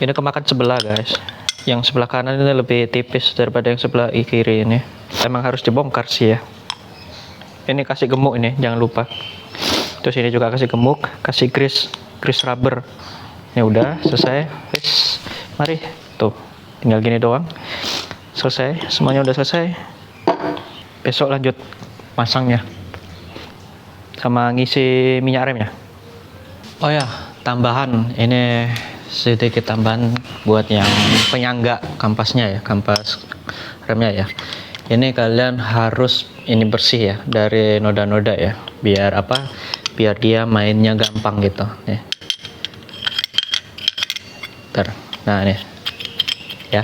Ini kemakan sebelah guys. Yang sebelah kanan ini lebih tipis daripada yang sebelah kiri ini. Emang harus dibongkar sih ya. Ini kasih gemuk ini, jangan lupa. Terus ini juga kasih gemuk, kasih grease rubber. Ini udah selesai. Wis, mari. Tuh, tinggal gini doang. Selesai, semuanya udah selesai. Besok lanjut masangnya. Sama ngisi minyak remnya. Oh ya, tambahan ini sedikit tambahan buat yang penyangga kampasnya ya, kampas remnya ya. Ini kalian harus ini bersih ya dari noda-noda ya, biar apa? Biar dia mainnya gampang gitu. Nih. Nah nih, ya,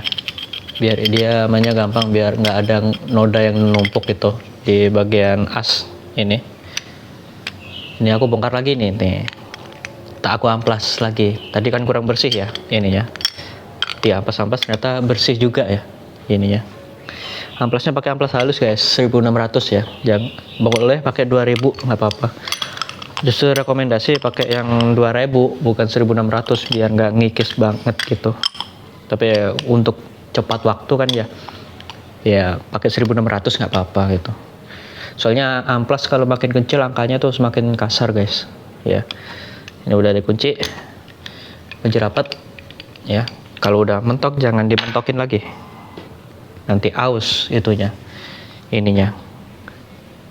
biar dia mainnya gampang, biar nggak ada noda yang numpuk gitu di bagian as ini. Ini aku bongkar lagi nih. Tak aku amplas lagi. Tadi kan kurang bersih ya ininya. Di amplas-amplas ternyata bersih juga ya ininya. Amplasnya pakai amplas halus guys, 1600 ya. Jangan boleh pakai 2000, nggak apa-apa. Justru rekomendasi pakai yang 2000 bukan 1600 biar nggak ngikis banget gitu. Tapi ya, untuk cepat waktu kan ya pakai 1600 nggak apa-apa gitu. Soalnya amplas kalau makin kecil angkanya tuh semakin kasar guys. Ya. Ini udah dikunci. Kunci rapat ya. Kalau udah mentok jangan dimentokin lagi. Nanti aus itunya. Ininya.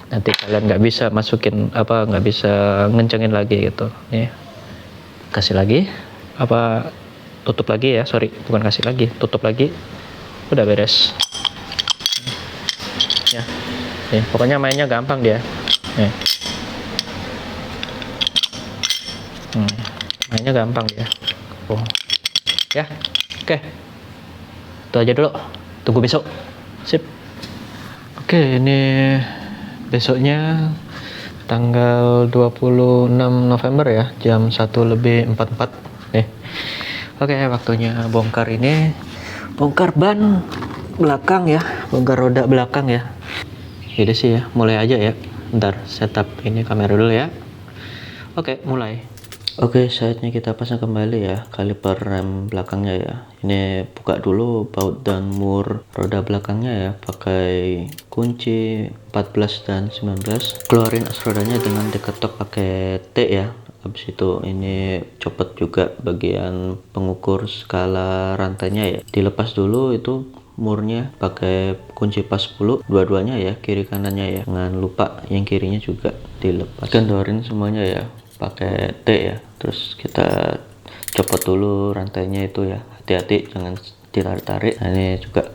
Nanti kalian nggak bisa masukin apa, nggak bisa ngencengin lagi gitu. Nih. Kasih lagi apa, tutup lagi ya, sorry, bukan kasih lagi, tutup lagi. Udah beres. Ya. Nih, pokoknya mainnya gampang dia. Nih. Mainnya gampang dia. Oh. Ya. Oke. Itu aja dulu. Tunggu besok. Sip. Oke, ini besoknya tanggal 26 November ya, jam 1:44 nih. Oke, waktunya bongkar ini. Bongkar ban belakang ya, bongkar roda belakang ya. Jadi sih ya, mulai aja ya. Bentar, setup ini kamera dulu ya. Oke, mulai. Oke, saatnya kita pasang kembali ya kaliper rem belakangnya ya. Ini buka dulu baut dan mur roda belakangnya ya, pakai kunci 14 dan 19. Keluarin as rodanya dengan diketok pakai T ya. Habis itu ini copot juga bagian pengukur skala rantainya ya. Dilepas dulu itu murnya pakai kunci pas 10 dua-duanya ya, kiri kanannya ya. Jangan lupa yang kirinya juga dilepas. Kendorin semuanya ya pakai T ya. terus kita copot dulu rantainya itu ya, hati-hati jangan ditarik-tarik. Nah, ini juga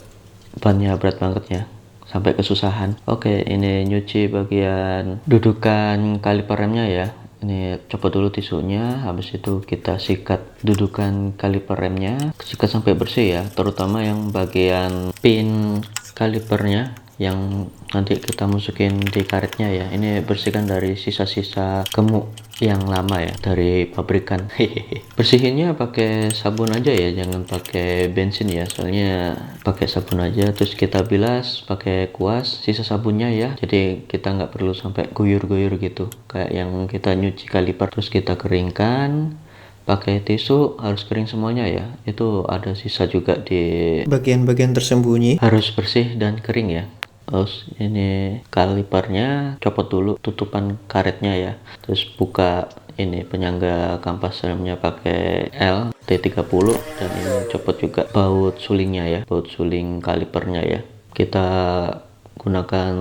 bannya berat banget ya, sampai kesusahan. Oke, ini nyuci bagian dudukan kaliper remnya ya. Ini copot dulu tisunya, habis itu kita sikat dudukan kaliper remnya, sikat sampai bersih ya, terutama yang bagian pin kalipernya yang nanti kita masukin di karetnya ya. Ini bersihkan dari sisa-sisa gemuk yang lama ya dari pabrikan. Bersihinnya pakai sabun aja ya, jangan pakai bensin ya, soalnya pakai sabun aja, terus kita bilas pakai kuas sisa sabunnya ya, jadi kita nggak perlu sampai guyur-guyur gitu kayak yang kita nyuci kaliper. Terus kita keringkan pakai tisu, harus kering semuanya ya, itu ada sisa juga di Bagian-bagian tersembunyi. harus bersih dan kering ya. Terus ini kalipernya copot dulu tutupan karetnya ya, terus buka ini penyangga kampas remnya pakai L T30, dan ini copot juga baut sulingnya ya, baut suling kalipernya ya. Kita gunakan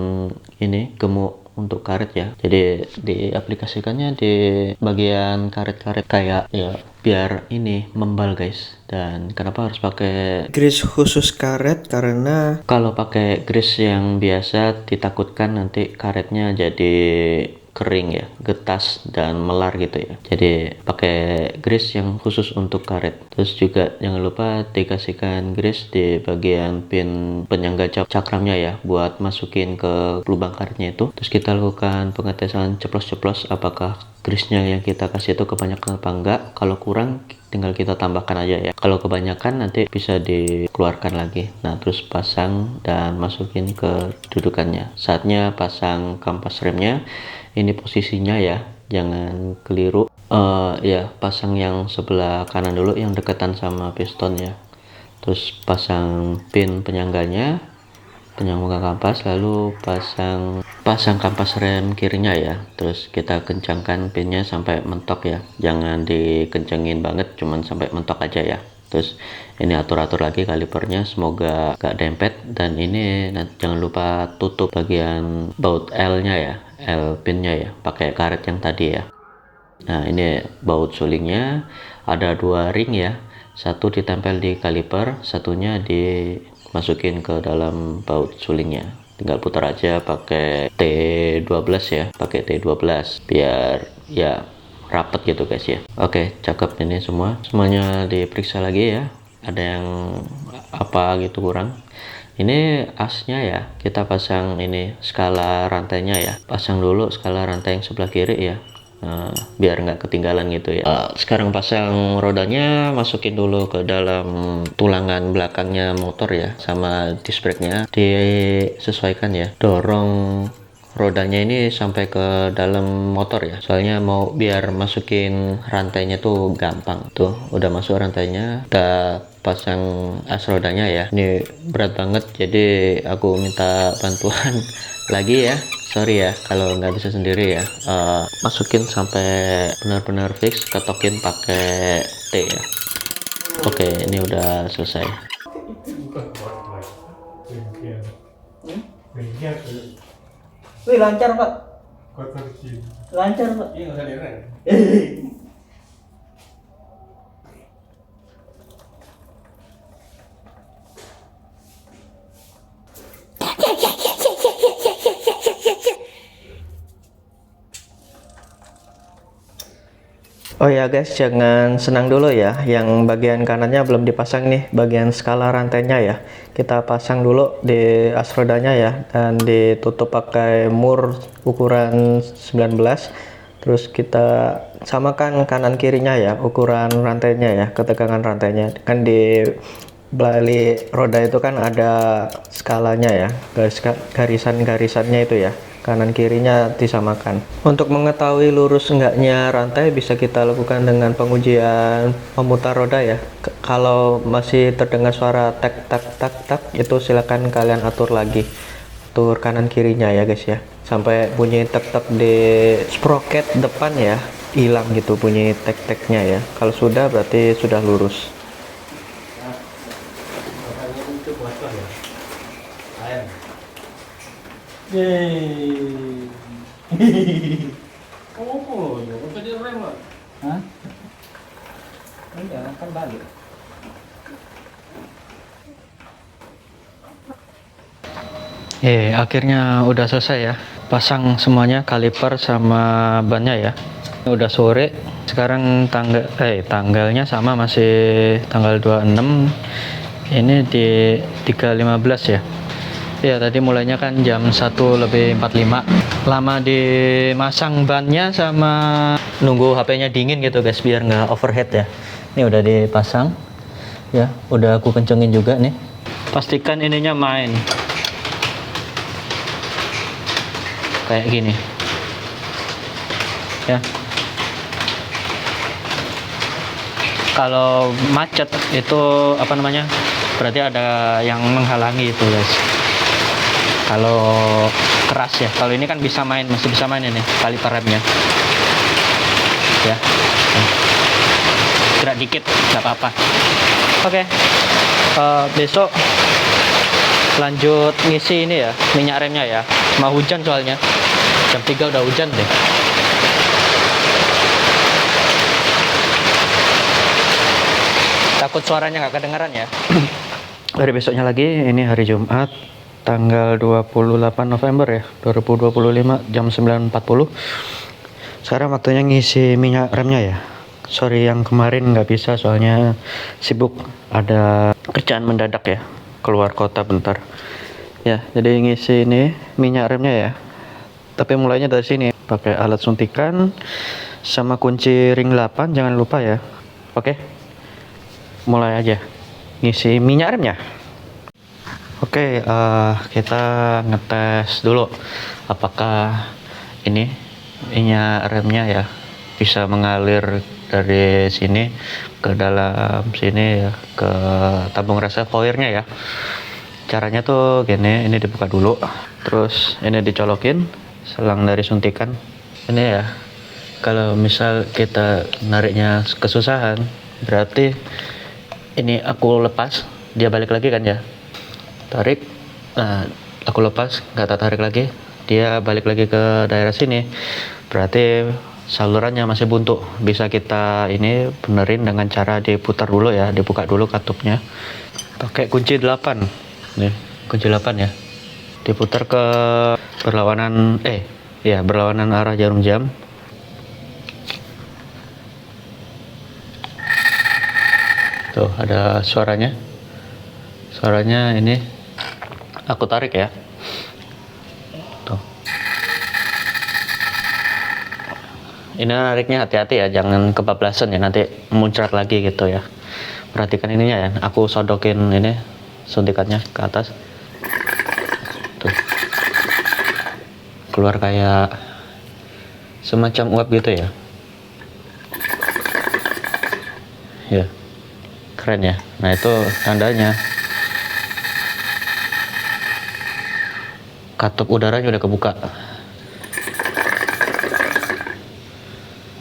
ini gemuk untuk karet ya, jadi diaplikasikannya di bagian karet-karet kayak ya, biar ini membal guys. Dan kenapa harus pakai Grease khusus karet karena kalau pakai grease yang biasa ditakutkan nanti karetnya jadi kering ya, getas dan melar gitu ya. Jadi pakai grease yang khusus untuk karet. Terus juga jangan lupa dikasihkan grease di bagian pin penyangga cakramnya ya, buat masukin ke lubang karetnya itu. Terus kita lakukan pengetesan ceplos-ceplos apakah grease-nya yang kita kasih itu kebanyakan apa enggak. Kalau kurang tinggal kita tambahkan aja ya, kalau kebanyakan nanti bisa dikeluarkan lagi. Nah, terus pasang dan masukin ke dudukannya. Saatnya pasang kampas remnya. Ini posisinya ya, jangan keliru. Ya, pasang yang sebelah kanan dulu, yang dekatan sama piston ya. Terus pasang pin penyangganya, penyangga kampas, lalu pasang kampas rem kirinya ya. Terus kita kencangkan pinnya sampai mentok ya, jangan dikencengin banget, cuman sampai mentok aja ya. Terus ini atur-atur lagi kalipernya, semoga gak dempet. Dan ini jangan lupa tutup bagian baut L nya ya, L pinnya ya, pakai karet yang tadi ya. Nah, ini baut sulingnya ada 2 ring ya, satu ditempel di kaliper, satunya dimasukin ke dalam baut sulingnya. Tinggal putar aja pakai T12 ya, pakai T12 biar ya rapet gitu guys ya. Oke, cakep ini semuanya diperiksa lagi ya, ada yang apa gitu kurang. Ini asnya ya, kita pasang ini skala rantainya ya, pasang dulu skala rantai yang sebelah kiri ya. Nah, biar nggak ketinggalan gitu ya. Sekarang pasang rodanya, masukin dulu ke dalam tulangan belakangnya motor ya, sama disc brake-nya disesuaikan ya, dorong rodanya ini sampai ke dalam motor ya, soalnya mau biar masukin rantainya tuh gampang. Tuh udah masuk rantainya, kita pasang as rodanya ya. Ini berat banget, jadi aku minta bantuan lagi ya, sorry ya kalau nggak bisa sendiri ya. Masukin sampai benar-benar fix, ketokin pakai T ya. Oke, ini udah selesai. Wih, lancar Pak. Lancar Pak. Iya, nggak usah direm. Oh ya guys, jangan senang dulu ya, yang bagian kanannya belum dipasang nih, bagian skala rantainya ya. Kita pasang dulu di as rodanya ya, dan ditutup pakai mur ukuran 19. Terus kita samakan kanan kirinya ya, ukuran rantainya ya, ketegangan rantainya. Kan di balik roda itu kan ada skalanya ya, garisan-garisannya itu ya, kanan kirinya disamakan. Untuk mengetahui lurus enggaknya rantai bisa kita lakukan dengan pengujian pemutar roda ya. Kalau masih terdengar suara tak tak tak tak, itu silakan kalian atur lagi, atur kanan kirinya ya guys ya, sampai bunyi tek tek di sprocket depan ya hilang gitu bunyi tek teknya ya. Kalau sudah berarti sudah lurus. Oh, ya, nggak usah direm lah. Hah? Iya, kan balik. Akhirnya udah selesai ya. Pasang semuanya, kaliper sama bannya ya. Udah sore. Sekarang tanggalnya sama, masih tanggal 26. Ini di 3.15 ya. Ya, tadi mulainya kan jam 1:45. Lama dimasang bannya sama nunggu HP-nya dingin gitu guys, biar nggak overheat ya. Ini udah dipasang. Ya, udah aku kencengin juga nih. Pastikan ininya main. Kayak gini. Ya. Kalau macet itu apa namanya? Berarti ada yang menghalangi itu guys. Kalau keras ya, kalau ini kan bisa main, masih bisa main ini kaliper remnya ya. Gerak dikit nggak apa-apa. Oke. Besok lanjut ngisi ini ya, minyak remnya ya. Mau hujan soalnya jam 3 udah hujan deh. Takut suaranya nggak kedengaran ya. Hari besoknya lagi, ini hari Jumat tanggal 28 November ya 2025 jam 9.40. Sekarang waktunya ngisi minyak remnya ya. Sorry yang kemarin nggak bisa soalnya sibuk, ada kerjaan mendadak ya, keluar kota bentar ya. Jadi ngisi ini minyak remnya ya, tapi mulainya dari sini pakai alat suntikan sama kunci ring 8, jangan lupa ya. Oke, mulai aja ngisi minyak remnya. Oke, kita ngetes dulu apakah ini minyak remnya ya bisa mengalir dari sini ke dalam sini ya, ke tabung reservoirnya ya. Caranya tuh gini, ini dibuka dulu, terus ini dicolokin selang dari suntikan ini ya. Kalau misal kita nariknya kesusahan, berarti ini aku lepas, dia balik lagi kan ya. Tarik, nah aku lepas, nggak tak tarik lagi, dia balik lagi ke daerah sini, berarti salurannya masih buntu. Bisa kita ini benerin dengan cara diputar dulu ya, dibuka dulu katupnya pakai kunci 8 nih, kunci 8 ya, diputar ke berlawanan berlawanan arah jarum jam. Tuh ada suaranya ini. Aku tarik ya. Tuh. Ini nariknya hati-hati ya, jangan kebablasan ya, nanti muncrat lagi gitu ya. Perhatikan ininya ya. Aku sodokin ini suntikannya ke atas. Tuh. Keluar kayak semacam uap gitu ya. Ya. Keren ya. Nah, itu tandanya katup udaranya udah kebuka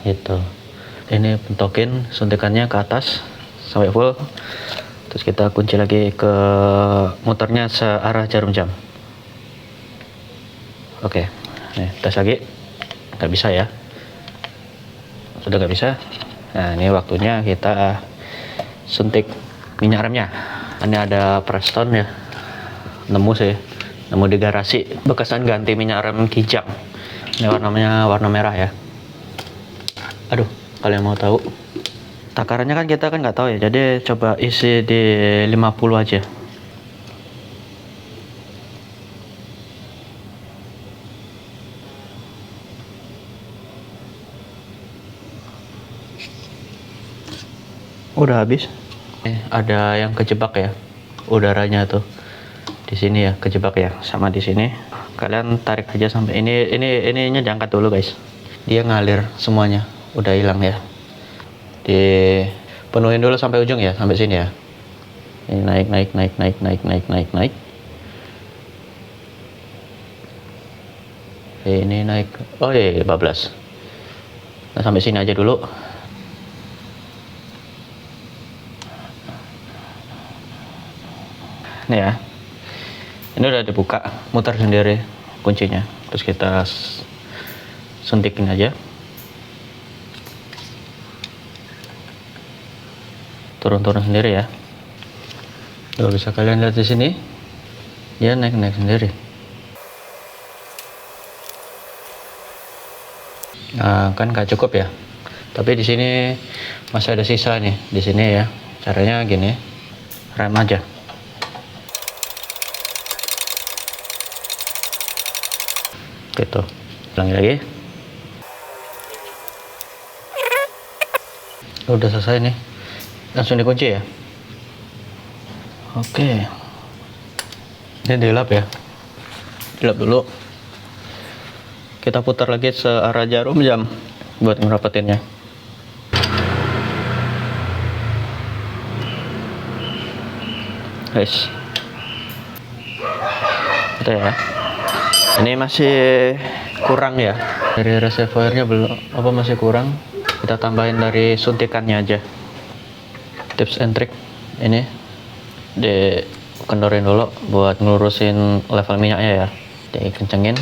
gitu. Ini pentokin suntikannya ke atas sampai full, terus kita kunci lagi ke muternya searah jarum jam. Oke, nih tes lagi, nggak bisa ya, sudah nggak bisa. Nah, ini waktunya kita suntik minyak remnya. Ini ada Preston ya, nemu di garasi, bekasan ganti minyak rem Kijang. Ini warnanya warna merah ya. Aduh, kalian mau tahu takarannya kan kita kan nggak tahu ya, jadi coba isi di 50 aja. Udah habis. Ada yang kejebak ya, udaranya tuh di sini ya, kejebak ya, sama di sini. Kalian tarik aja sampai ininya diangkat dulu guys. Dia ngalir semuanya, udah hilang ya. Dipenuhin dulu sampai ujung ya, sampai sini ya. Ini naik. Ini naik. Oh iya, bablas. Nah, sampai sini aja dulu. Nih ya. Ini udah dibuka, muter sendiri kuncinya. Terus kita suntikin aja. turun-turun sendiri ya. Tuh, bisa kalian lihat di sini, dia naik-naik sendiri. Nah, kan nggak cukup ya. Tapi di sini masih ada sisa nih di sini ya. Caranya gini, rem aja. Gitu. Ulangi lagi. Udah selesai nih. Langsung dikunci ya. Oke. Ini dilap ya. Dilap dulu. Kita putar lagi searah jarum jam buat ngerapetinnya. Guys. Itu ya. Ini masih kurang ya. Dari reservoirnya belum masih kurang. Kita tambahin dari suntikannya aja. Tips and trick ini dikendorin dulu buat ngelurusin level minyaknya ya. Dikencengin.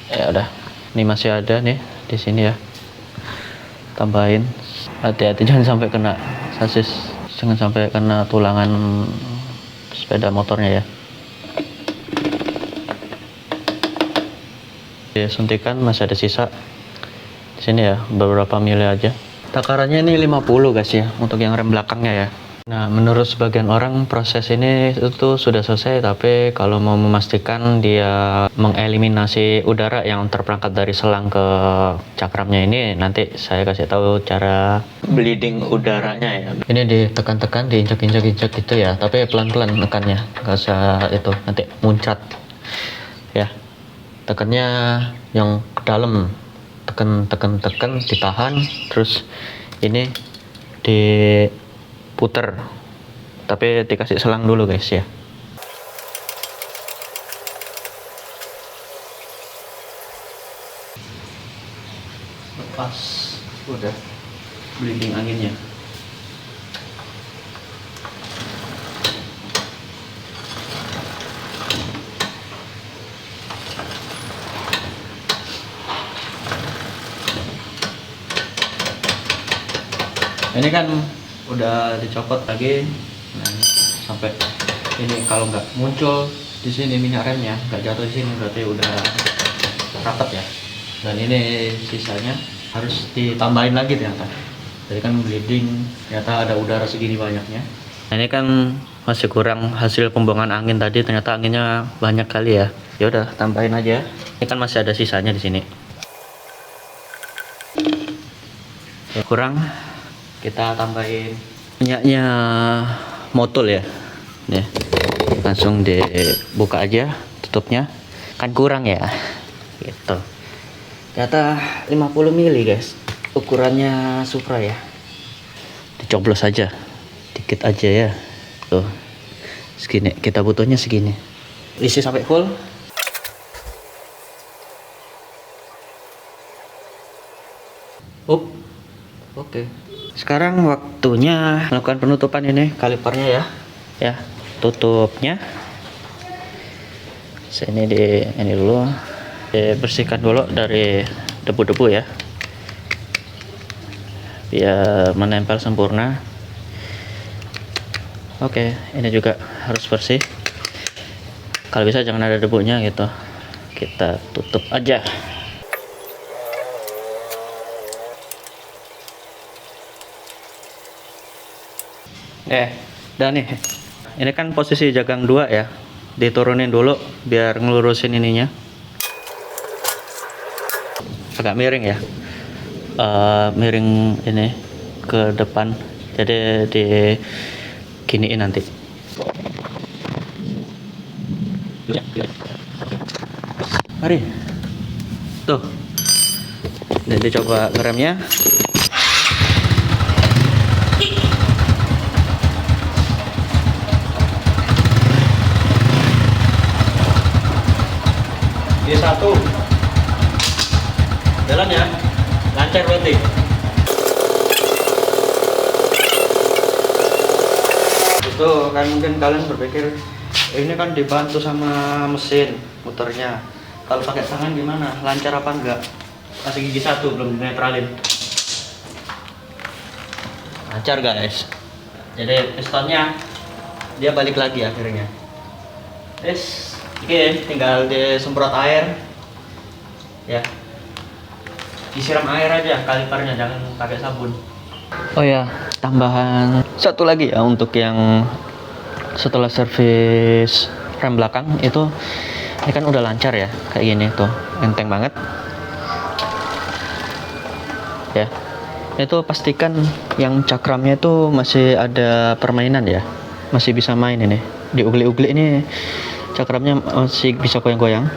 Ya udah. Ini masih ada nih di sini ya. Tambahin. Hati-hati jangan sampai kena sasis, jangan sampai kena tulangan sepeda motornya ya. Suntikan masih ada sisa di sini ya, beberapa mili aja. Takarannya ini 50 guys ya, untuk yang rem belakangnya ya. Nah, menurut sebagian orang proses ini itu sudah selesai, tapi kalau mau memastikan dia mengeliminasi udara yang terperangkap dari selang ke cakramnya ini, nanti saya kasih tahu cara bleeding udaranya ya. Ini ditekan-tekan, diinjak-injak gitu ya, tapi pelan-pelan tekannya, nggak usah itu nanti muncrat ya. Tekannya yang ke dalam, tekan, ditahan, terus ini diputer, tapi dikasih selang dulu guys ya. Lepas, udah bleeding anginnya. Ini kan udah dicopot lagi, nah, sampai ini kalau nggak muncul di sini minyak remnya, nggak jatuh di sini berarti udah rapat ya. Dan ini sisanya harus ditambahin lagi ternyata. Jadi kan bleeding, ternyata ada udara segini banyaknya. Nah, ini kan masih kurang hasil pembuangan angin tadi, ternyata anginnya banyak kali ya. Ya udah tambahin aja. Ini kan masih ada sisanya di sini. Ya, kurang. Kita tambahin minyaknya motul ya. Nih, langsung dibuka aja tutupnya. Kan kurang ya. Gitu. Ternyata 50 mili guys. Ukurannya Supra ya. Dicoblos aja. Dikit aja ya. Tuh. Segini, kita butuhnya segini. Isi sampai full. Oke. Sekarang waktunya melakukan penutupan ini kalipernya ya. Ya, tutupnya. Sini ini dulu. Dibersihkan dulu dari debu-debu ya. Biar menempel sempurna. Oke, ini juga harus bersih. Kalau bisa jangan ada debunya gitu. Kita tutup aja. Dan nih, ini kan posisi jagang 2 ya, diturunin dulu biar ngelurusin ininya. Agak miring ya, miring ini ke depan, jadi di giniin nanti. Mari, tuh, jadi coba ngeremnya. Satu jalan ya, lancar berarti. Itu kan mungkin kalian berpikir ini kan dibantu sama mesin muternya, kalau pakai tangan gimana, lancar apa enggak? Masih gigi satu belum dinetralin. lancar guys. Jadi pistonnya dia balik lagi akhirnya. Yes, oke, tinggal disemprot air ya, disiram air aja kalipernya, jangan pakai sabun. Oh ya, tambahan satu lagi ya untuk yang setelah servis rem belakang itu, ini kan udah lancar ya kayak gini tuh, enteng banget ya. Itu pastikan yang cakramnya itu masih ada permainan ya, masih bisa main ini. Di ugli-ugli ini cakramnya masih bisa goyang-goyang.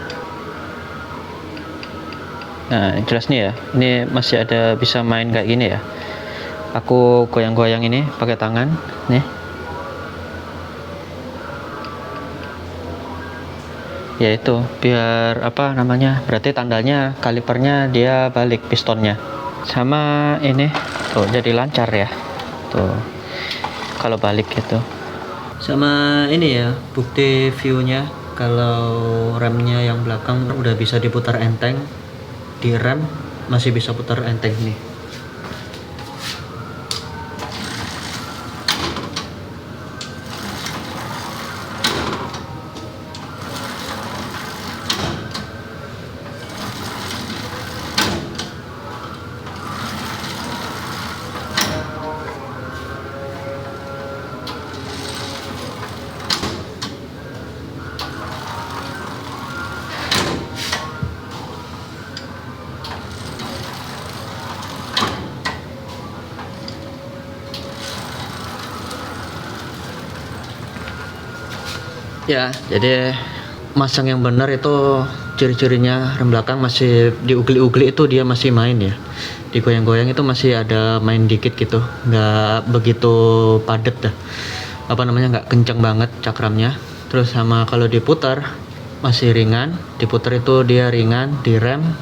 Nah jelas nih ya, ini masih ada bisa main kayak gini ya. Aku goyang-goyang ini pakai tangan nih. Ya itu biar apa namanya, berarti tandanya kalipernya dia balik pistonnya. Sama ini tuh jadi lancar ya tuh kalau balik gitu. Sama ini ya bukti viewnya, kalau remnya yang belakang udah bisa diputar enteng, di rem masih bisa putar enteng nih. Ya, jadi masang yang benar itu ciri-cirinya rem belakang masih diugli-ugli itu dia masih main ya. Digoyang-goyang itu masih ada main dikit gitu, nggak begitu padat dah. Apa namanya, nggak kenceng banget cakramnya. Terus sama kalau diputar masih ringan, diputar itu dia ringan, direm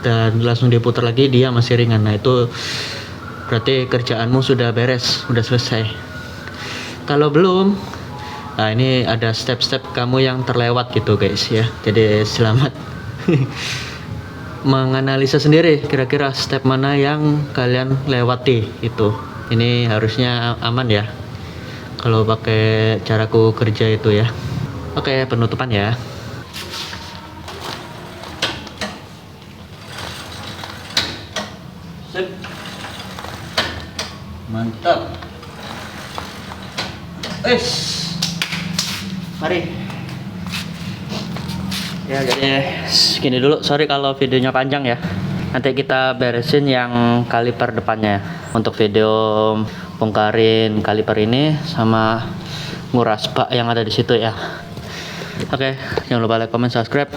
dan langsung diputar lagi dia masih ringan. Nah itu berarti kerjaanmu sudah beres, sudah selesai. Kalau belum, nah ini ada step-step kamu yang terlewat gitu guys ya. Jadi selamat menganalisa sendiri kira-kira step mana yang kalian lewati itu. Ini harusnya aman ya kalau pakai caraku kerja itu ya. Oke, penutupan ya. Sip. Mantap. Mari. Ya jadi segini dulu, sorry kalau videonya panjang ya. Nanti kita beresin yang kaliper depannya. Untuk video bongkarin kaliper ini sama nguras bak yang ada di situ ya. Oke, jangan lupa like, comment, subscribe.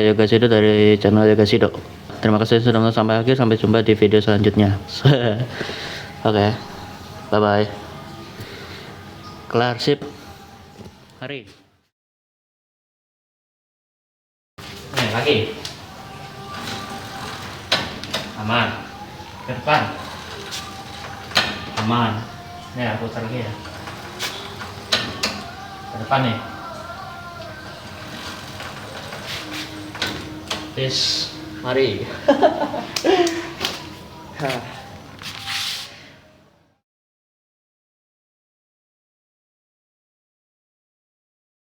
Yoga Sido dari channel Yoga Sido. Terima kasih sudah menonton sampai akhir. Sampai jumpa di video selanjutnya. Oke, bye bye. Kelar, sip. Mari. Nih lagi. Aman. Ke depan. Aman. Nih aku putar lagi ya. Ke depan nih. Tes. Mari.